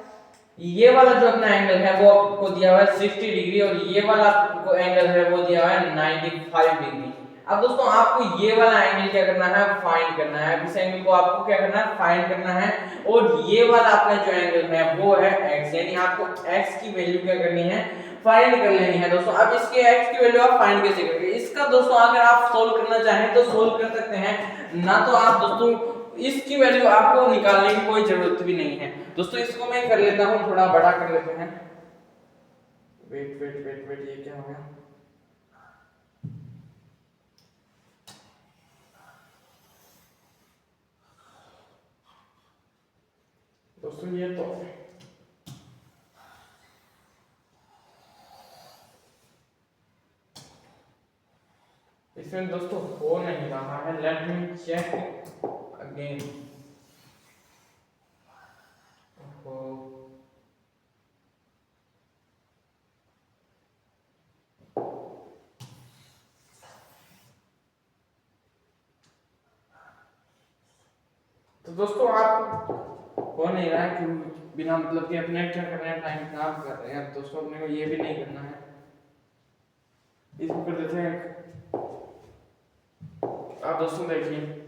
ये वाला जो अपना एंगल है वो आपको दिया हुआ है 60 डिग्री और ये वाला आपको एंगल है वो दिया हुआ है 95 डिग्री। अब दोस्तों आपको ये वाला एंगल क्या करना है? फाइंड करना है। इस एंगल को आपको क्या करना है? फाइंड करना है। और ये वाला अपना जो एंगल है वो है x, यानी आपको x की वैल्यू क्या करनी है? फाइंड कर लेनी है दोस्तों। अब इसके x की वैल्यू आप फाइंड कैसे करोगे? इसका दोस्तों अगर आप सोल्व करना चाहें तो सोल्व कर सकते हैं, ना तो आप दोस्तों इसकी वैल्यू आपको निकालने की कोई जरूरत भी नहीं है। दोस्तों इसको मैं कर लेता हूं, थोड़ा बड़ा कर लेते हैं। वेट ये क्या हो गया? दोस्तों ये तो इसमें दोस्तों हो नहीं रहा है। Let me check again. तो दोस्तों आप हो नहीं रहा है कि बिना मतलब कि अपने क्या कर रहे हैं? टाइम खराब कर रहे हैं। दोस्तों अपने को ये भी नहीं करना है। इसको कर देते हैं। आप दोस्तों देखिए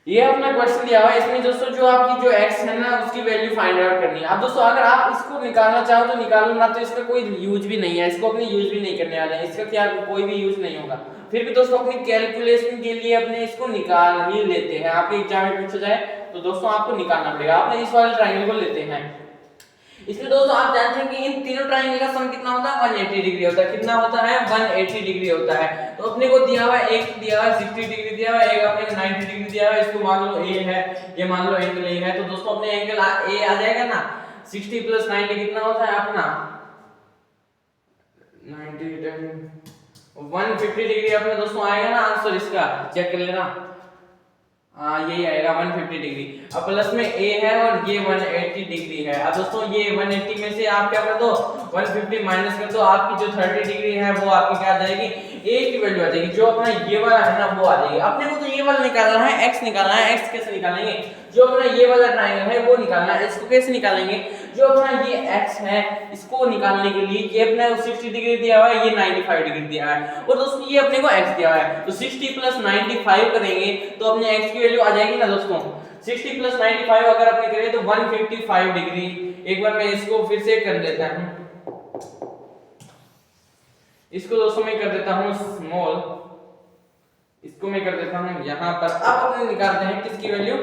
ये अपना क्वेश्चन दिया हुआ है, इसमें दोस्तों जो आपकी जो x है ना उसकी वैल्यू फाइंड आउट करनी है। अब दोस्तों अगर आप इसको निकालना चाहो तो निकालो, ना तो इसका कोई यूज भी नहीं है, इसको अपने यूज भी नहीं करने वाले हैं, इसका क्या कोई भी यूज नहीं होगा। फिर भी दोस्तों अपनी कैलकुलेशन के लिए अपने इसको निकाल ही लेते हैं। आपके एग्जाम में पूछा जाए तो दोस्तों आपको निकालना पड़ेगा। आपने इस वाले ट्राइंगल को लेते हैं, इसमें दोस्तों आप जानते हैं कि इन तीनों ट्राइंगल का सम कितना होता है, 180 डिग्री होता है। कितना होता है, 180 डिग्री होता है। तो अपने को दिया हुआ है, एक दिया हुआ है 60 डिग्री दिया हुआ है, एक अपने को 90 डिग्री दिया हुआ है। इसको मान लो ए है, ये मान लो एंगल ए है। तो दोस्तों अपने एंगल ए आ जाएगा ना, 60 प्लस 90 कितना होता है अपना 90 150 डिग्री अपने दोस्तों आएगा ना आंसर। इसका चेक कर लेना, हाँ यही आएगा 150 डिग्री। अब प्लस में ए है और ये 180 डिग्री है। अब दोस्तों ये 180 में से आप क्या कर दो, 150 माइनस कर दो, आपकी जो 30 डिग्री है वो आपकी क्या आ जाएगी, ए की वैल्यू आ जाएगी। जो अपना ये वाला है ना वो आ जाएगी। अपने को तो ये वाला निकालना है, एक्स निकालना है। एक्स कैसे निकालेंगे, जो अपना ये वाला ट्रायंगल है वो निकालना है। इसको कैसे निकालेंगे, जो अपना ये x है इसको निकालने के लिए ये अपने 60 डिग्री दिया हुआ है, ये 95 डिग्री दिया है, और दोस्तों ये अपने को x दिया हुआ है। तो 60 प्लस 95 करेंगे तो अपने x की वैल्यू आ जाएगी ना दोस्तों। 60 प्लस 95 अगर अपने करें तो 155 डिग्री। एक बार मैं इसको फिर से कर देता हूं, इसको दोस्तों मैं कर देता हूं स्मॉल, इसको मैं कर देता हूं यहां पर। अब अपने निकालते हैं किसकी वैल्यू,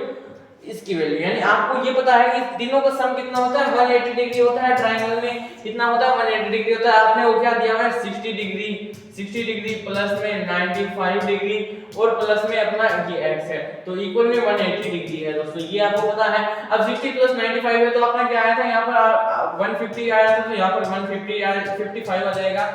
इसकी वैल्यू। यानी आपको ये पता है कि तीनों का सम कितना होता है, 180 डिग्री होता है। ट्रायंगल में कितना होता है, 180 डिग्री होता है। आपने वो क्या दिया हुआ है, 60 डिग्री। 60 डिग्री प्लस में 95 डिग्री और प्लस में अपना ये x है, तो इक्वल में 180 डिग्री है दोस्तों, ये आपको पता है। अब 60 प्लस 95 है तो अपना क्या आया था, यहाँ पर 150 आया था, तो यहाँ पर 155 आ जाएगा,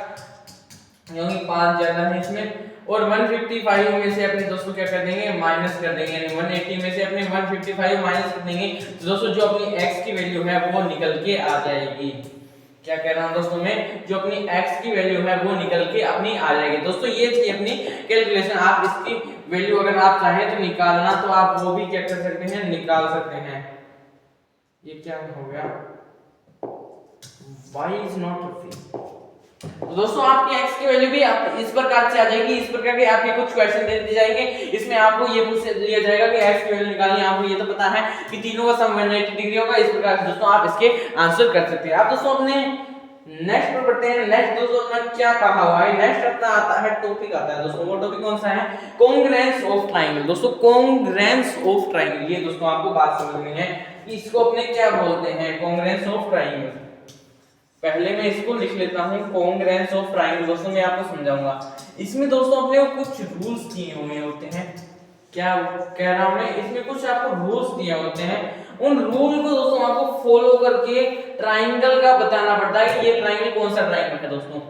क्योंकि 5 ज्यादा है इसमें। और 155 में से अपने दोस्तों क्या कर देंगे, माइनस कर देंगे। यानी 180 में से अपने 155 माइनस कर देंगे तो दोस्तों जो अपनी x की वैल्यू है वो निकल के आ जाएगी। क्या कह रहा हूं दोस्तों मैं, जो अपनी x की वैल्यू है वो निकल के अपनी आ जाएगी। दोस्तों ये थी अपनी कैलकुलेशन। आप इसकी वैल्यू अगर आप चाहें तो निकालना, तो आप वो भी क्या कर सकते हैं, निकाल सकते हैं। ये क्या हो गया, y is not free। तो दोस्तों आपकी x की वैल्यू भी आप इस प्रकार से आ जाएगी। इस प्रकार के आपके कुछ क्वेश्चन दे दिए जाएंगे, इसमें आपको ये पूछ लिया जाएगा कि x की वैल्यू निकालनी है। आपको ये तो पता है कि तीनों का सम 180 डिग्री होगा। इस प्रकार से दोस्तों आप इसके आंसर कर सकते हैं। अब दोस्तों अपने नेक्स्ट पर पढ़ते हैं। नेक्स्ट दोस्तों अपना क्या कहा हुआ है, नेक्स्ट अपना आता है टॉपिक आता है दोस्तों। वो टॉपिक कौन सा है, कॉन्ग्रुएंस ऑफ ट्रायंगल। दोस्तों कॉन्ग्रुएंस ऑफ ट्रायंगल, ये दोस्तों आपको बात समझनी है कि इसको अपने क्या बोलते हैं, कॉन्ग्रुएंस ऑफ ट्रायंगल। पहले मैं इसको लिख लेता हूं, कॉन्ग्रुएंस ऑफ ट्रायंगल। दोस्तों मैं आपको समझाऊंगा। इसमें दोस्तों अपने को कुछ रूल्स दिए हुए होते हैं। क्या कह रहा हूं मैं, इसमें कुछ आपको रूल्स दिए होते हैं। उन रूल को दोस्तों आपको फॉलो करके ट्रायंगल का बताना पड़ता है कि ये ट्रायंगल कौन सा ट्रायंगल है। दोस्तों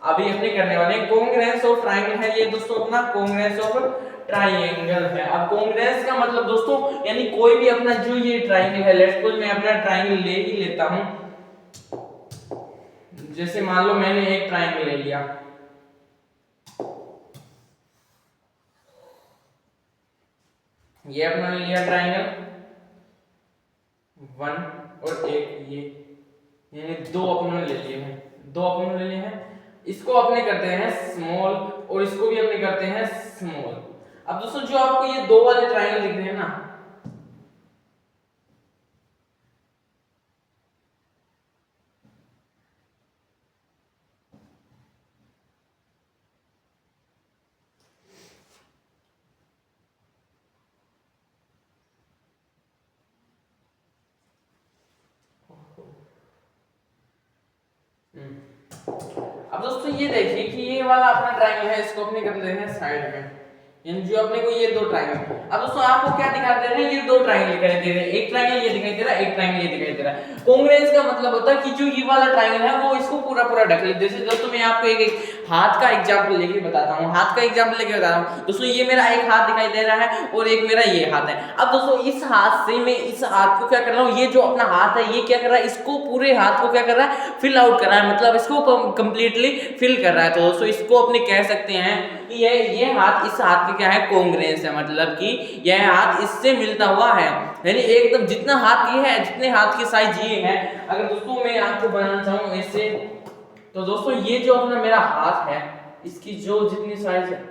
अभी अपने करने वाले कॉन्ग्रुएंस ऑफ ट्रायंगल है ये दोस्तों अपना कॉन्ग्रुएंस ऑफ ट्रायंगल है। अब कॉन्ग्रुएंस का मतलब दोस्तों यानी कोई भी अपना जो ये ट्रायंगल है, लेट्स सपोज मैं अपना ट्रायंगल ले ही लेता हूं। जैसे मान लो मैंने एक ट्रायंगल ले लिया, ये अपना ले लिया ट्रायंगल 1 और एक ये, यानी दो अपने ले लिए हैं, दो अपने ले लिए हैं। इसको अपने करते हैं स्मॉल और इसको भी अपने करते हैं स्मॉल। अब दोस्तों जो आपको ये दो वाले ट्रायंगल दिख रहे हैं ना, अब दोस्तों ये देखिए कि ये वाला अपना ट्रायंगल है, इसको अपने कर लेते हैं साइड में। यानी जो अपने को ये दो ट्रायंगल, अब दोस्तों आपको क्या दिखाई दे रहे हैं, ये दो ट्रायंगल दिखाई दे रहे हैं। एक ट्रायंगल ये दिखाई दे रहा है, एक ट्रायंगल ये दिखाई दे रहा है। कॉन्ग्रुएंस का मतलब होता है कि जो ये वाला ट्रायंगल है वो इसको पूरा पूरा ढक ले। जैसे दोस्तों मैं आपको एक हाथ का एग्जांपल लेके बताता हूं, हाथ का एग्जांपल लेके बता रहा हूं। दोस्तों ये मेरा एक हाथ दिखाई दे रहा है और एक मेरा ये हाथ है। अब दोस्तों इस हाथ से मैं इस हाथ को क्या कर रहा हूं, ये जो अपना हाथ है ये क्या कर रहा है, इसको पूरे हाथ को क्या कर रहा है, फिल आउट कर रहा है, मतलब इसको कंप्लीटली फिल कर रहा है। तो दोस्तों इसको अपने कह सकते हैं कि ये हाथ इस हाथ के क्या है, कॉन्ग्रुएंस है, मतलब कि यह हाथ इससे मिलता हुआ है। यानी एकदम जितना हाथ ये है, जितने हाथ की साइज ये है, अगर दोस्तों मैं आपको बनाना चाहूं ऐसे, तो दोस्तों ये जो अपना मेरा हाथ है इसकी जो जितनी साइज है,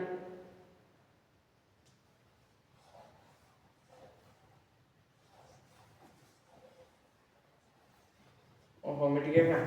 ओहो मिट गया क्या,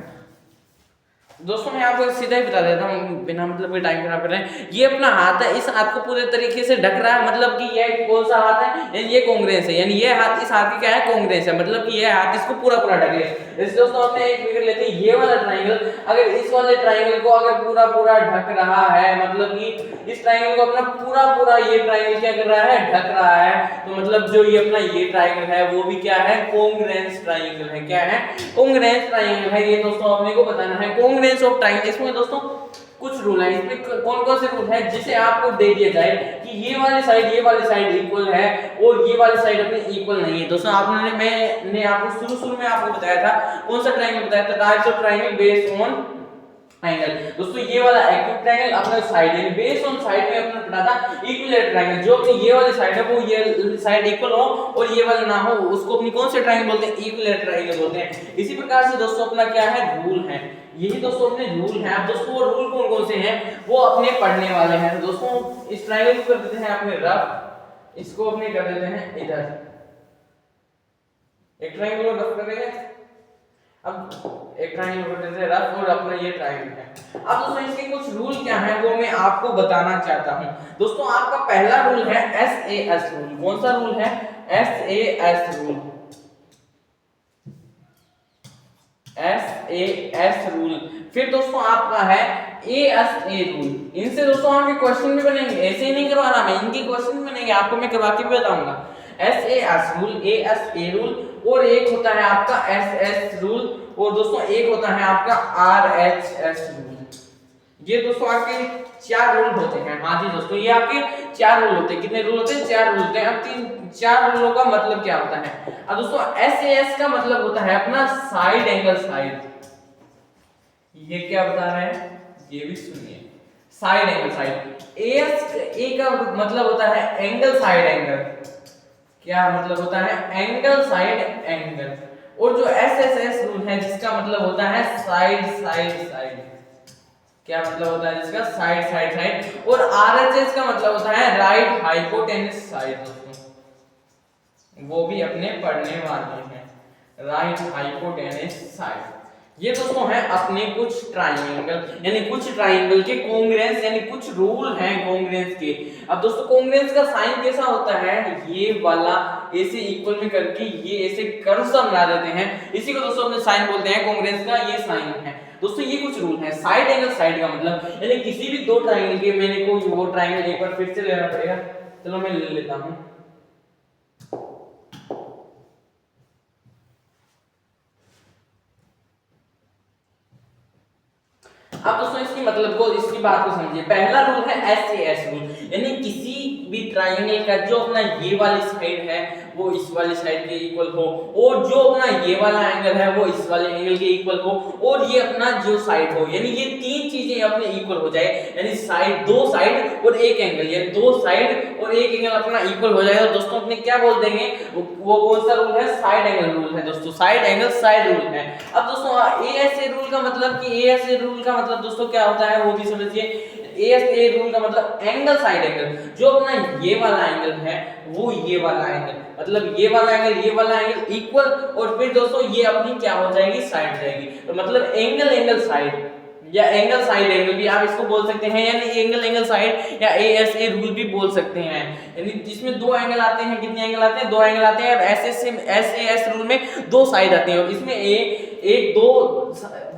दोस्तों मैं आपको सीधा ही बता देता हूँ बिना मतलब के टाइम खराब कर रहे हैं। ये अपना हाथ है, इस हाथ को पूरे तरीके से ढक रहा है, मतलब कि ये कौन सा हाथ है, यानी ये कांग्रेस है, यानी ये हाथ इस हाथ की क्या है, कांग्रेस है, मतलब कि ये हाथ इसको पूरा पूरा ढक ले। इसलिए दोस्तों हमने एक फिगर लेते हैं, ये वाला ट्राइंगल अगर इस वाले ट्राइंगल को अगर पूरा पूरा ढक रहा है, मतलब कि इस ट्राइंगल को अपना पूरा पूरा ये ट्राइंगल क्या कर रहा है, ढक रहा है, तो मतलब जो ये अपना ये ट्राइंगल है वो भी क्या है, कॉन्ग्रुएंस ट्राइंगल है। क्या है, कॉन्ग्रुएंस ट्राइंगल है। ये दोस्तों अपने को बताना है कॉन्ग्रुएंस ऑफ ट्राइंगल। इसमें दोस्तों कुछ रूल है, इसमें कौन कौन से रूल है, जिसे आपको दे दिया जाए कि ये वाली साइड इक्वल है और ये वाली साइड अपनी इक्वल नहीं है। दोस्तों आपने मैंने आपको शुरू में आपको बताया था, कौन सा ट्राइंगल बताया था, types of triangle based on angle. दोस्तों ये वाला एक्यूट ट्रायंगल अपना साइड है, बेस्ड ऑन साइड में अपना पढ़ा था इक्विलेटरल ट्रायंगल, जो अपनी ये वाली साइड है वो ये साइड इक्वल हो और ये वाला ना हो, उसको अपनी कौन से ट्रायंगल बोलते हैं, इक्विलेटरल ट्रायंगल बोलते हैं। इसी प्रकार से दोस्तों अपना क्या है, रूल है, यही दोस्तों अपने रूल हैं। अब दोस्तों वो रूल कौन कौन से हैं वो अपने पढ़ने वाले हैं। तो दोस्तों इस ट्रायंगल को कर देते हैं अपने रफ, इसको अपने कर देते हैं इधर, एक ट्रायंगल को रफ कर देंगे, अब एक ट्रायंगल कर देते हैं रफ और अपना ये ट्रायंगल है। अब दोस्तों इसके कुछ रूल क्या हैं वो मैं आपको बताना चाहता हूं। दोस्तों आपका पहला रूल है SAS रूल। कौन सा रूल है, SAS रूल, SAS रूल। फिर दोस्तों आपका है ASA रूल। इनसे दोस्तों आपके क्वेश्चन भी बनेंगे, ऐसे ही नहीं करवा रहा मैं, इनके क्वेश्चन बनेंगे, आपको मैं करवा के भी बताऊंगा। SAS रूल, ASA रूल, और एक होता है आपका SS रूल, और दोस्तों एक होता है आपका RHS रूल। ये दोस्तों आपके 4 रूल होते हैं। हाँ जी दोस्तों, ये आपके 4 रूल होते हैं। कितने रूल होते हैं, 4 रूल होते हैं। अब 4 रूलों का मतलब क्या होता है। अब दोस्तों SAS का मतलब होता है अपना साइड एंगल साइड। ये क्या बता रहे हैं, ये भी सुनिए, साइड एंगल साइड। A का मतलब होता है एंगल साइड एंगल। क्या मतलब होता है, एंगल साइड एंगल। और जो SSS रूल है जिसका मतलब होता है साइड साइड साइड। क्या मतलब होता है जिसका, साइड साइड साइड। और RHS का मतलब होता है राइट हाइपोटेन्यूस साइड। दोस्तों वो भी अपने पढ़ने वाले हैं, राइट हाइपोटेन्यूस साइड। ये दोस्तों है अपने कुछ ट्राइंगल, यानी कुछ ट्राइंगल के कॉन्ग्रुएंस, यानी कुछ रूल हैं कॉन्ग्रुएंस के। अब दोस्तों कॉन्ग्रुएंस का साइन कैसा होता है, ये वाला ऐसे इक्वल में करके ये ऐसे कर्व सा बना देते हैं, इसी को दोस्तों अपने साइन बोलते हैं कॉन्ग्रुएंस का, ये साइन है। दोस्तों ये कुछ रूल है। साइड एंगल साइड का मतलब यानी किसी भी दो ट्राइंगल के, मैंने कोई वो ट्राइंगल एक बार फिर से लेना पड़ेगा, चलो मैं ले लेता हूं। अब दोस्तों इसकी मतलब को, इसकी बात को समझिए। पहला रूल है SAS रूल, यानी किसी भी ट्रायंगल का जो अपना ये वाली साइड है वो इस वाली साइड के इक्वल हो, और जो अपना ये वाला एंगल है वो इस वाले एंगल के इक्वल हो, और ये अपना जो साइड हो, यानी ये तीन चीजें अपने इक्वल हो जाए, यानी साइड, दो साइड और एक एंगल, यानी दो साइड और एक एंगल अपना इक्वल हो जाए, तो दोस्तों अपने क्या बोल देंगे, वो कौन सा रूल है, साइड एंगल रूल है। दोस्तों साइड एंगल साइड रूल है। अब दोस्तों ASA रूल का मतलब कि ASA रूल का मतलब दोस्तों क्या होता है वो भी समझिए। ASA रूल का मतलब एंगल साइड एंगल, जो अपना ये वाला एंगल है वो ये वाला एंगल, मतलब ये वाला एंगल इक्वल, और फिर दोस्तों ये अपनी क्या हो जाएगी, साइड जाएगी। तो मतलब एंगल साइड या एंगल साइड एंगल भी आप इसको बोल सकते हैं, यानी एंगल साइड या ASA रूल भी बोल सकते हैं। यानी जिसमें दो एंगल आते हैं, कितने एंगल आते हैं, दो एंगल आते हैं। और SAS रूल में दो साइड आते हैं, और इसमें एक दो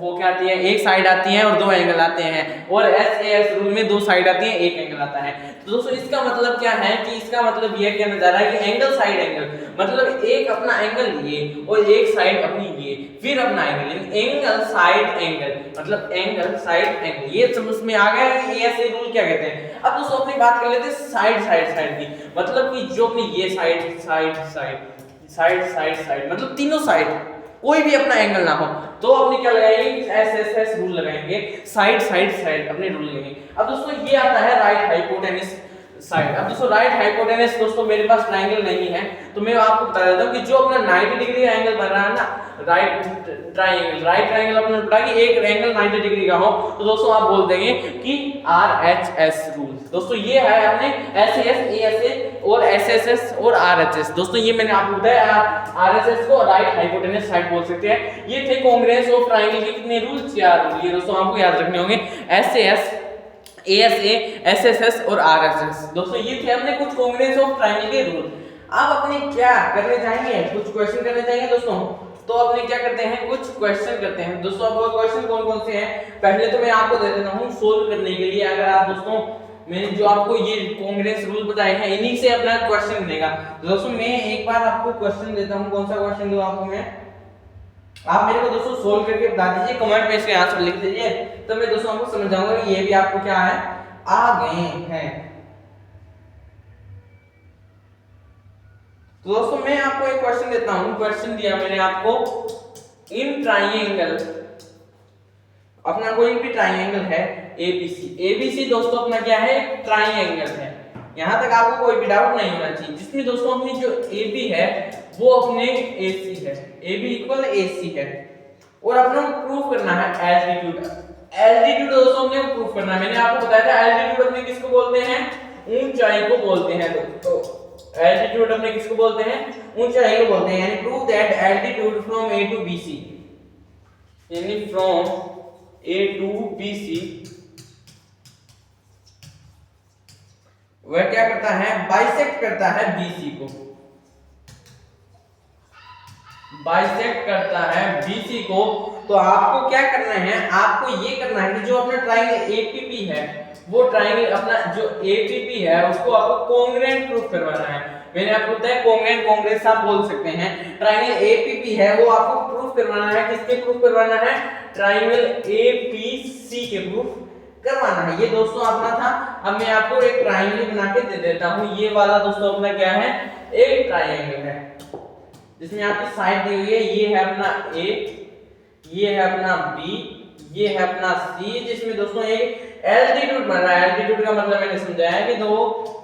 वो क्या आती है, एक साइड आती है और दो एंगल आते हैं। और SAS रूल में दो साइड आती है, एक एंगल आता है। तो दोस्तों इसका मतलब क्या है कि इसका मतलब ये कहना जा रहा है कि एंगल साइड एंगल मतलब एक अपना एंगल ये और एक साइड अपनी ये, फिर अपना एंगल, एंगल साइड एंगल मतलब एंगल साइड एंगल। ये समझ में आ गया है ASA रूल क्या कहते हैं। अब दोस्तों अपनी बात कर लेते हैं साइड साइड साइड की, मतलब कि जो अपनी ये side side side side side side मतलब तीनों साइड कोई भी अपना एंगल ना हो, तो अपने क्या लगाएंगे, SSS रूल लगाएंगे, साइड साइड साइड अपने रूल लगाएंगे। अब दोस्तों ये आता है राइट हाइपोटेन्यूस साइड। अब दोस्तों राइट हाइपोटेन्यूस, दोस्तों मेरे पास ट्रायंगल नहीं है तो मैं आपको बता देता हूं कि जो अपना 90 डिग्री का एंगल बन रहा है ना, राइट ट्रायंगल अपने बता कि एक एंगल 90 डिग्री का हो, तो दोस्तों आप बोल देंगे कि RHS रूल। दोस्तों ये है अपने SAS ASA और एसएसएस और आरएचएस। दोस्तों ये मैंने आपको बताया, आरएचएस को राइट हाइपोटेनस साइड बोल सकते हैं। ये थे कांग्रेस ऑफ ट्रायंगल के कितने रूल, 4 रूल। ये दोस्तों आपको याद रखने होंगे, एसएस, एएसए, एसएसएस और आरएचएस। दोस्तों ये थे अपने कुछ कांग्रेस ऑफ ट्रायंगल के रूल। अब अपने क्या करने जाएंगे, कुछ क्वेश्चन करने जाएंगे दोस्तों। तो अपने क्या करते हैं, कुछ क्वेश्चन करते हैं दोस्तों। अब वो क्वेश्चन कौन कौन से हैं, पहले तो मैं आपको दे देता हूं सोल्व करने के लिए। अगर आप दोस्तों मैंने जो आपको ये कांग्रेस रूल बताए हैं, इन्हीं से अपना क्वेश्चन बनेगा। दोस्तों मैं एक बार आपको क्वेश्चन देता हूं, कौन सा क्वेश्चन दूं आपको मैं, आप मेरे को दोस्तों सोल्व करके बता दीजिए, कमेंट में इसके आंसर लिख दीजिए, तो मैं दोस्तों आपको समझ जाऊंगा कि ये भी आपको क्या है, आ गए हैं। तो दोस्तों मैं आपको एक क्वेश्चन देता हूं, क्वेश्चन दिया मैंने आपको, इन ट्राइंगल, अपना कोई भी ट्राइंगल है एबीसी। एबीसी दोस्तों अपना क्या है, एक ट्राइंगल है। यहां तक आपको कोई भी डाउट नहीं होना चाहिए। जिसमें दोस्तों अपनी जो AB है वो अपने AC है, AB इक्वल AC है, और अपना प्रूफ करना है एल्टीट्यूड। एल्टीट्यूड दोस्तों हमने प्रूफ करना है। मैंने आपको बताया था एल्टीट्यूड अपने किसको बोलते हैं, ऊंचाई को बोलते हैं। तो एल्टीट्यूड अपने किसको बोलते हैं, ऊंचाई को बोलते हैं। यानी prove that altitude from A to BC, यानी फ्रॉम A to BC वह क्या करता है, बाइसेक्ट करता है BC को, बाइसेक्ट करता है BC को। तो आपको क्या करना है, आपको ये करना है कि जो अपना ट्रायंगल APP है, वो ट्रायंगल अपना जो APP है उसको आपको कॉन्ग्रुएंट प्रूफ करवाना है। मैंने आपको बताया कॉन्ग्रुएंट, कांग्रेस आप बोल सकते हैं। ट्रायंगल APP है वो आपको प्रूफ करवाना है, किसके प्रूफ करवाना है, ट्रायंगल APC के प्रूफ करवाना है। ये दोस्तों अपना था। अब मैं आपको एक ट्रायंगल बना के दे देता हूं। ये वाला दोस्तों अपना क्या है, एक ट्रायंगल है जिसमें आपकी साइड दी हुई है, ये है अपना A, ये है अपना B, ये है अपना C, जिसमें दोस्तों एक एल्टीट्यूड बन रहा है। एल्टीट्यूड का मतलब मैंने समझाया है कि दो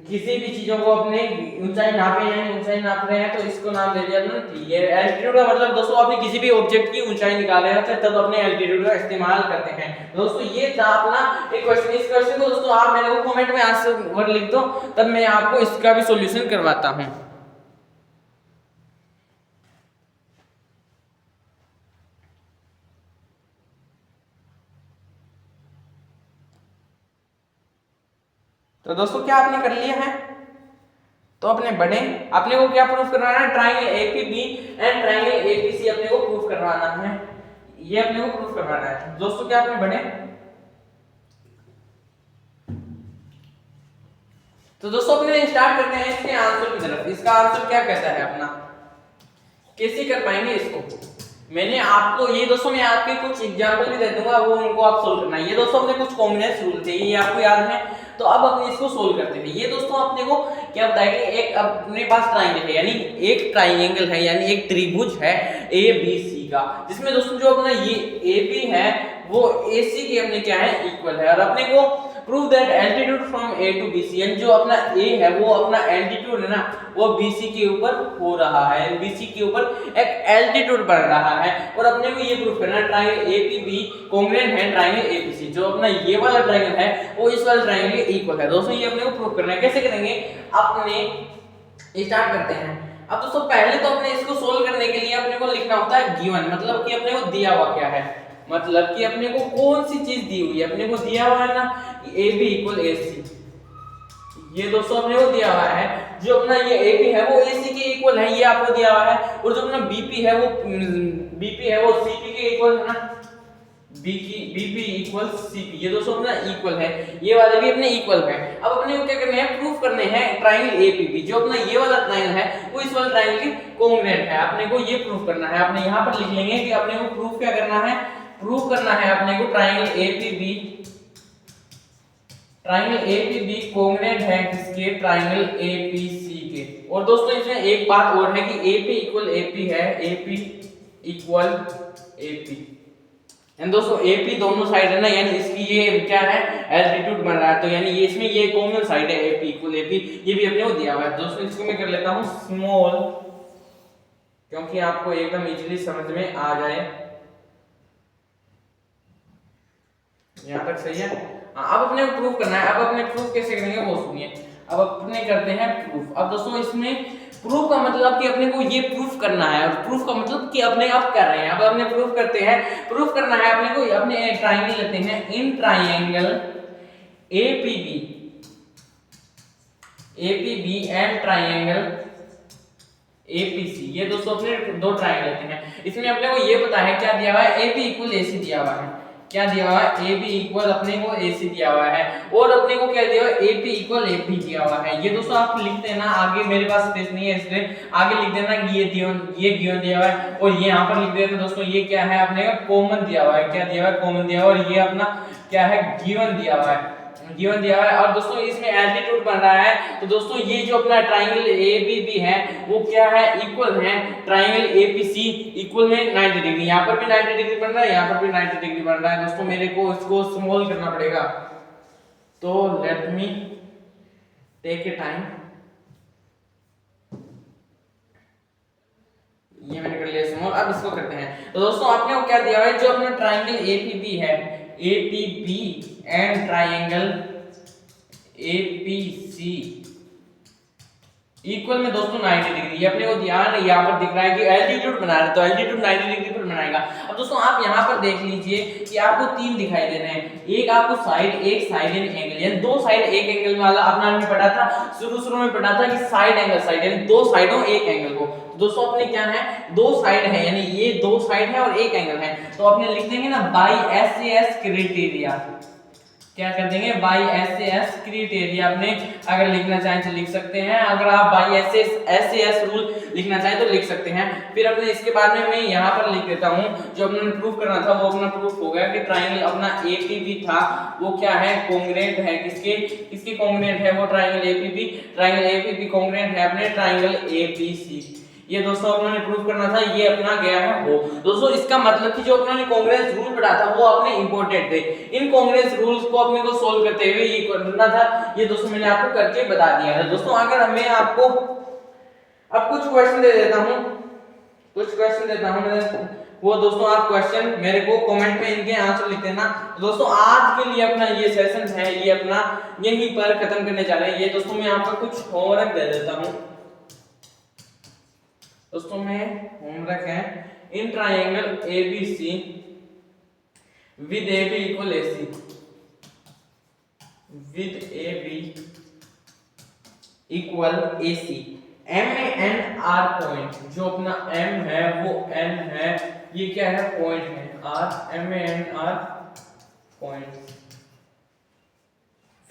किसी भी चीजों को अपने ऊंचाई नापे, यानी ऊंचाई नाप रहे हैं, तो इसको नाम दे दिया अपने T। ये एल्टीट्यूड का मतलब दोस्तों आपने किसी भी ऑब्जेक्ट की ऊंचाई निकाल रहे होते हैं तब अपने एल्टीट्यूड का इस्तेमाल करते हैं। दोस्तों ये था अपना एक क्वेश्चन। इस क्वेश्चन को दोस्तों आप मेरे को कमेंट में आंसर लिख दो, तब मैं आपको इसका भी सॉल्यूशन करवाता हूं। तो दोस्तों क्या आपने कर लिया है, तो अपने बढ़े, अपने को क्या प्रूफ करवाना है, triangle APB and triangle APC अपने को प्रूफ करवाना है। ये अपने को प्रूफ करवाना है। दोस्तों क्या आपने बढ़े, तो दोस्तों अपने स्टार्ट करते हैं इसके आंसर की तरफ। इसका आंसर क्या कहता है अपना, कैसे कर पाएंगे इसको। मैंने आपको ये दोस्तों मैं आपके कुछ एग्जांपल भी दे दूंगा, वो उनको आप सोल्व करना है। ये दोस्तों अपने कुछ कॉम्बिनेशन रूल थे, ये आपको याद है। तो अब अपने इसको सोल्व करते हैं। ये दोस्तों अपने को क्या बताया कि एक अपने पास ट्रायंगल है, यानी एक ट्रायंगल है, यानी एक त्रिभुज है ABC का, जिसमें दोस्तों जो अपना ये AB है वो AC के अपने क्या है, इक्वल है। और अपने को prove that altitude from A to BC, यानी जो अपना A है वो अपना एल्टीट्यूड है ना, वो BC के ऊपर हो रहा है, BC के ऊपर एक एल्टीट्यूड बढ़ रहा है। और अपने को ये प्रूफ करना है ट्रायंगल APB कॉन्ग्रुएंट है ट्रायंगल APC, जो अपना ये वाला ट्रायंगल है वो इस वाले ट्रायंगल के इक्वल है। दोस्तों ये अपने को प्रूफ करना है। कैसे करेंगे, अपने स्टार्ट करते हैं। अब दोस्तों पहले तो अपने इसको सोल्व करने के लिए अपने को लिखना होता है गिवन, मतलब कि अपने को दिया हुआ क्या है, मतलब कि अपने को कौन सी चीज दी हुई है। अपने को दिया हुआ है ना AB इक्वल AC, ये दोस्तों अपने को दिया हुआ है। जो अपना ये AB है वो AC के इक्वल है, ये आपको दिया हुआ है। और जो अपना BP है वो CP के इक्वल है ना, BP इक्वल CP, ये दोस्तों अपना इक्वल है। ये वाले भी अपने इक्वल है। अब अपने को क्या करना है, प्रूफ करने हैं ट्रायंगल APB, जो अपना ये वाला ट्रायंगल है वो इस वाले ट्रायंगल के कॉन्ग्रुएंट है। अपने को ये प्रूफ करना है। अपने यहाँ पर लिख लेंगे कि अपने को प्रूफ क्या करना है, प्रूफ करना है अपने को ट्रायंगल APB कॉन्ग्रुएंट है किसके, ट्रायंगल APC के। और दोस्तों इसमें एक बात और है कि AP इक्वल AP है, AP इक्वल AP, एंड दोस्तों AP दोनों साइड है ना, यानी इसकी ये क्या है, एल्टीट्यूड बन रहा है, तो यानी ये इसमें ये कॉमन साइड है AP इक्वल AP, ये भी अपने को दिया हुआ है। दोस्तों इसको मैं कर लेता हूँ स्मॉल, क्योंकि आपको एकदम इजीली समझ में आ जाए। यहाँ तक सही है। अब अपने को प्रूफ करना है। अब अपने प्रूफ कैसे करेंगे वो सुनिए। अब अपने करते हैं प्रूफ। अब दोस्तों इसमें प्रूफ का मतलब कि अपने को ये प्रूफ करना है, और प्रूफ का मतलब कि अपने आप कर रहे हैं। अब अपने प्रूफ करते हैं, प्रूफ करना है अपने को, अपने ट्राइंगल लेते हैं, in triangle APB and triangle APC, ये दोस्तों अपने दो ट्राइंगल लेते हैं। इसमें अपने को ये पता है क्या दिया हुआ है, एपी इक्वल एसी दिया हुआ है। क्या दिया हुआ है, एबी इक्वल अपने को एसी दिया हुआ है, और अपने को क्या दिया हुआ है, एपी इक्वल एपी दिया हुआ है। ये दोस्तों आप लिख देना, आगे मेरे पास स्पेस नहीं है इसलिए आगे लिख देना कि ये गिवन दिया हुआ है, और ये यहाँ पर लिख देना दोस्तों ये क्या है, अपने को कॉमन दिया हुआ है। क्या दिया हुआ है, कॉमन दिया हुआ है, और ये अपना क्या है, गिवन दिया हुआ है, गिवन दिया हुआ है। और दोस्तों इसमें एल्टीट्यूड बन रहा है, तो दोस्तों ये जो अपना ट्राइंगल एबीबी है वो क्या है, इक्वल है ट्राइंगल एपीसी इक्वल में 90 डिग्री। यहाँ पर भी 90 डिग्री बन रहा है, यहाँ पर भी 90 डिग्री बन रहा है। दोस्तों मेरे को इसको स्मॉल करना पड़ेगा, तो let me take a time. ये मैंने कर लिया स्मॉल। अब इसको करते हैं, तो दोस्तों आपने को क्या दिया हुआ है, जो अपना ट्राइंगल एपीबी है, APB and triangle APC equal में दोस्तों 90 डिग्री। ये अपने को ध्यान है, यहाँ पर दिख रहा है कि एल्टीट्यूड बना रहा है, तो एल्टीट्यूड 90 डिग्री पर बनाएगा। अब दोस्तों आप यहाँ पर देख लीजिए कि आपको तीन दिखाई दे रहे हैं, एक आपको साइड, एक साइड एंड एंगल, यानी दो साइड एक एंगल वाला अपना हमने पढ़ा था, शुरू में पढ़ा था कि साइड एंगल साइड, यानी दो साइडों एक एंगल को। तो दोस्तों अपने क्या है, दो साइड है, यानी ये दो साइड है और एक एंगल है, तो अपने लिख देंगे ना बाई एसएएस क्राइटेरिया। क्या कर देंगे, बाई एसएएस क्राइटेरिया। अपने अगर लिखना चाहें तो लिख सकते हैं, अगर आप बाई एसएएस रूल लिखना चाहें तो लिख सकते हैं। फिर अपने इसके बाद में मैं यहाँ पर लिख देता हूँ, जो अपने प्रूफ करना था वो अपना प्रूफ हो गया कि ट्राइंगल अपना एपीबी था वो क्या है, कॉन्ग्रुएंट है, किसके कॉन्ग्रुएंट है, वो ट्राइंगल एपीबी कॉन्ग्रुएंट है अपने ट्राइंगल एपीसी। ये दोस्तों अपने प्रूफ करना था, ये अपना गया है हो। दोस्तों इसका मतलब कि जो अपने कांग्रेस रूल पढ़ा था वो अपने इंपॉर्टेंट थे, इन कांग्रेस रूल्स को अपने को सोल्व करते हुए ये करना था। ये दोस्तों मैंने आपको करके बता दिया है। दोस्तों अगर मैं आपको अब कुछ क्वेश्चन दे देता हूं, वो दोस्तों आप क्वेश्चन मेरे को कमेंट में इनके आंसर लिख देना। दोस्तों आज के लिए अपना ये सेशन है, ये अपना यहीं पर खत्म करने जा रहे हैं। ये दोस्तों मैं आपको कुछ होमवर्क दे देता हूं। दोस्तों में होमवर्क है, in triangle ABC with AB equal AC, with AB equal AC, M में N R पॉइंट, जो अपना M है वो N है, ये क्या है, पॉइंट है, R M में N R पॉइंट।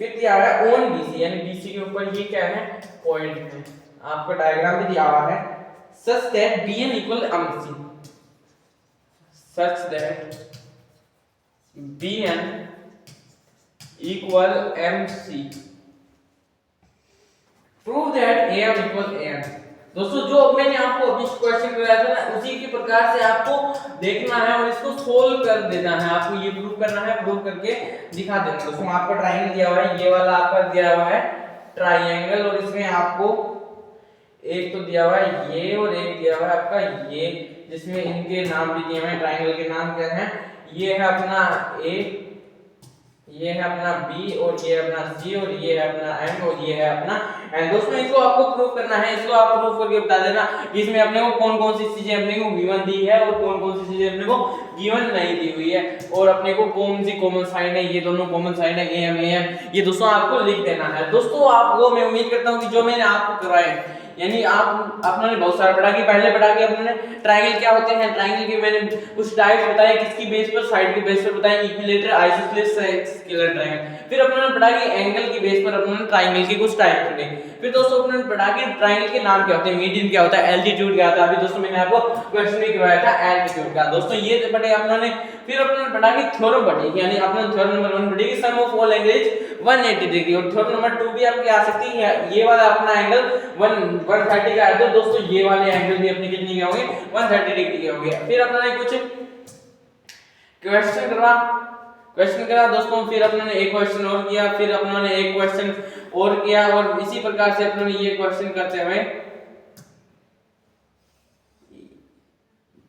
फिर दिया हुआ है ऑन BC, यानी BC के ऊपर ये क्या है, पॉइंट है। आपका डायग्राम भी दिया हुआ है, such that BN equal MC, such that BN equal MC, prove that AM equal AM। दोस्तों जो मैंने आपको अभी क्वेश्चन कराया था ना, उसी के प्रकार से आपको देखना है और इसको सोल्व कर देना है। आपको ये प्रूव करना है, प्रूव करके दिखा देना। दोस्तों आपका ट्राइंगल दिया हुआ है, ये वाला आपका दिया हुआ है ट्राइंगल, और इसमें आपको एक तो दिया हुआ है ये और एक दिया हुआ है आपका ये, जिसमें इनके नाम भी दिए हुए हैं। ट्राइंगल के नाम क्या हैं, ये है अपना A, ये है अपना B, और ये अपना C, और ये है अपना M, और ये है अपना N। दोस्तों इसको आपको प्रूव करना है, इसको आप प्रूव करके बता देना कि इसमें अपने को कौन कौन सी चीजें अपने को गिवन दी है और कौन कौन सी चीजें अपने को गिवन नहीं दी हुई है, और अपने को कौन सी कॉमन साइड है, ये दोनों कॉमन साइड है AM AM, ये दोस्तों आपको लिख देना है। दोस्तों आपको मैं उम्मीद करता हूँ कि जो मैंने आपको कराया, यानी आप अपने बहुत सारा पढ़ा कि पहले पढ़ा कि अपने ट्रायंगल क्या होते हैं, ट्रायंगल के मैंने कुछ टाइप बताए, किसकी बेस पर, साइड के बेस पर बताए, इक्विलेटरल, आइसोसेलेस, स्केलर ट्रायंगल। फिर अपने पढ़ा कि एंगल की बेस पर अपने ट्रायंगल के कुछ टाइप पढ़े। फिर दोस्तों अपने पढ़ा कि ट्रायंगल के नाम क्या होते हैं, मीडियन क्या होता है, एल्टीट्यूड क्या होता है। अभी दोस्तों मैंने आपको क्वेश्चन भी करवाया था एल्टीट्यूड का। दोस्तों ये पढ़े अपने। फिर अपने पढ़ा कि थ्योरम पढ़ी, यानी अपने थ्योरम नंबर 1 पढ़ी कि sum of all angles 180 degree, और थ्योरम नंबर 2 भी आपकी आ सकती है, ये वाला अपना एंगल 130 का है, तो दोस्तों ये वाले एंगल भी अपने कितने के होंगे, 130 डिग्री के होंगे। फिर अपने कुछ क्वेश्चन करा दोस्तों, फिर अपने एक क्वेश्चन और किया, फिर अपने एक क्वेश्चन और किया, और इसी प्रकार से अपने ये क्वेश्चन करते हुए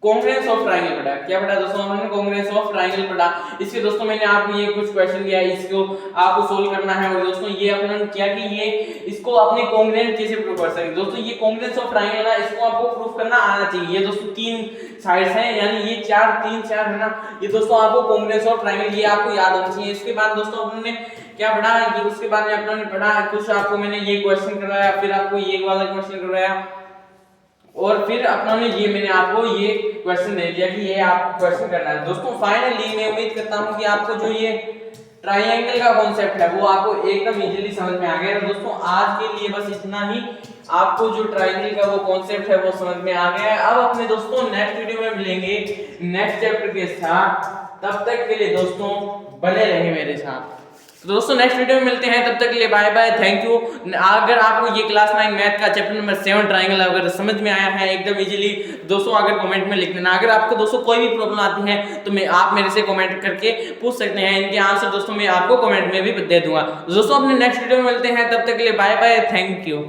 कॉन्ग्रुएंस ऑफ ट्रायंगल पढ़ा। क्या पढ़ा दोस्तों हमने? कॉन्ग्रुएंस ऑफ ट्रायंगल पढ़ा। इसके दोस्तों मैंने आपको ये कुछ क्वेश्चन दिया है, इसको आपको सोल्व करना है। और दोस्तों ये अपने क्या कि ये इसको अपने कॉन्ग्रुएंट कैसे प्रूव कर सकते हैं दोस्तों? ये कॉन्ग्रुएंस ऑफ ट्रायंगल है, इसको आपको प्रूव करना आना चाहिए। ये दोस्तों तीन साइड्स हैं, यानी ये 4 3 4 है ना, ये दोस्तों आपको कॉन्ग्रुएंस ऑफ ट्रायंगल ये आपको याद होना चाहिए। इसके बाद दोस्तों हमने क्या पढ़ा? ये उसके बाद में अपने पढ़ा कुछ आपको मैंने ये क्वेश्चन करवाया, फिर आपको ये वाला क्वेश्चन करवाया, और फिर अपनों ने ये मैंने आपको ये क्वेश्चन दे दिया कि ये आपको क्वेश्चन करना है। दोस्तों फाइनली मैं उम्मीद करता हूं कि आपको जो ये ट्रायंगल का कॉन्सेप्ट है वो आपको एकदम इजीली समझ में आ गया। दोस्तों आज के लिए बस इतना ही, आपको जो ट्रायंगल का वो कॉन्सेप्ट है वो समझ में आ गया है। अब अपने दोस्तों नेक्स्ट वीडियो में मिलेंगे नेक्स्ट चैप्टर के साथ, तब तक के लिए दोस्तों बने रहे मेरे साथ। तो दोस्तों नेक्स्ट वीडियो में मिलते हैं, तब तक के लिए बाय बाय, थैंक यू। अगर आपको ये क्लास 9 मैथ का चैप्टर नंबर 7 ट्रायंगल अगर समझ में आया है एकदम इजीली दोस्तों, अगर कमेंट में लिख देना। अगर आपको दोस्तों कोई भी प्रॉब्लम आती है तो आप मेरे से कमेंट करके पूछ सकते हैं, इनके आंसर दोस्तों मैं आपको कमेंट में भी दे दूंगा। दोस्तों अपने नेक्स्ट वीडियो में मिलते हैं, तब तक के लिए बाय बाय, थैंक यू।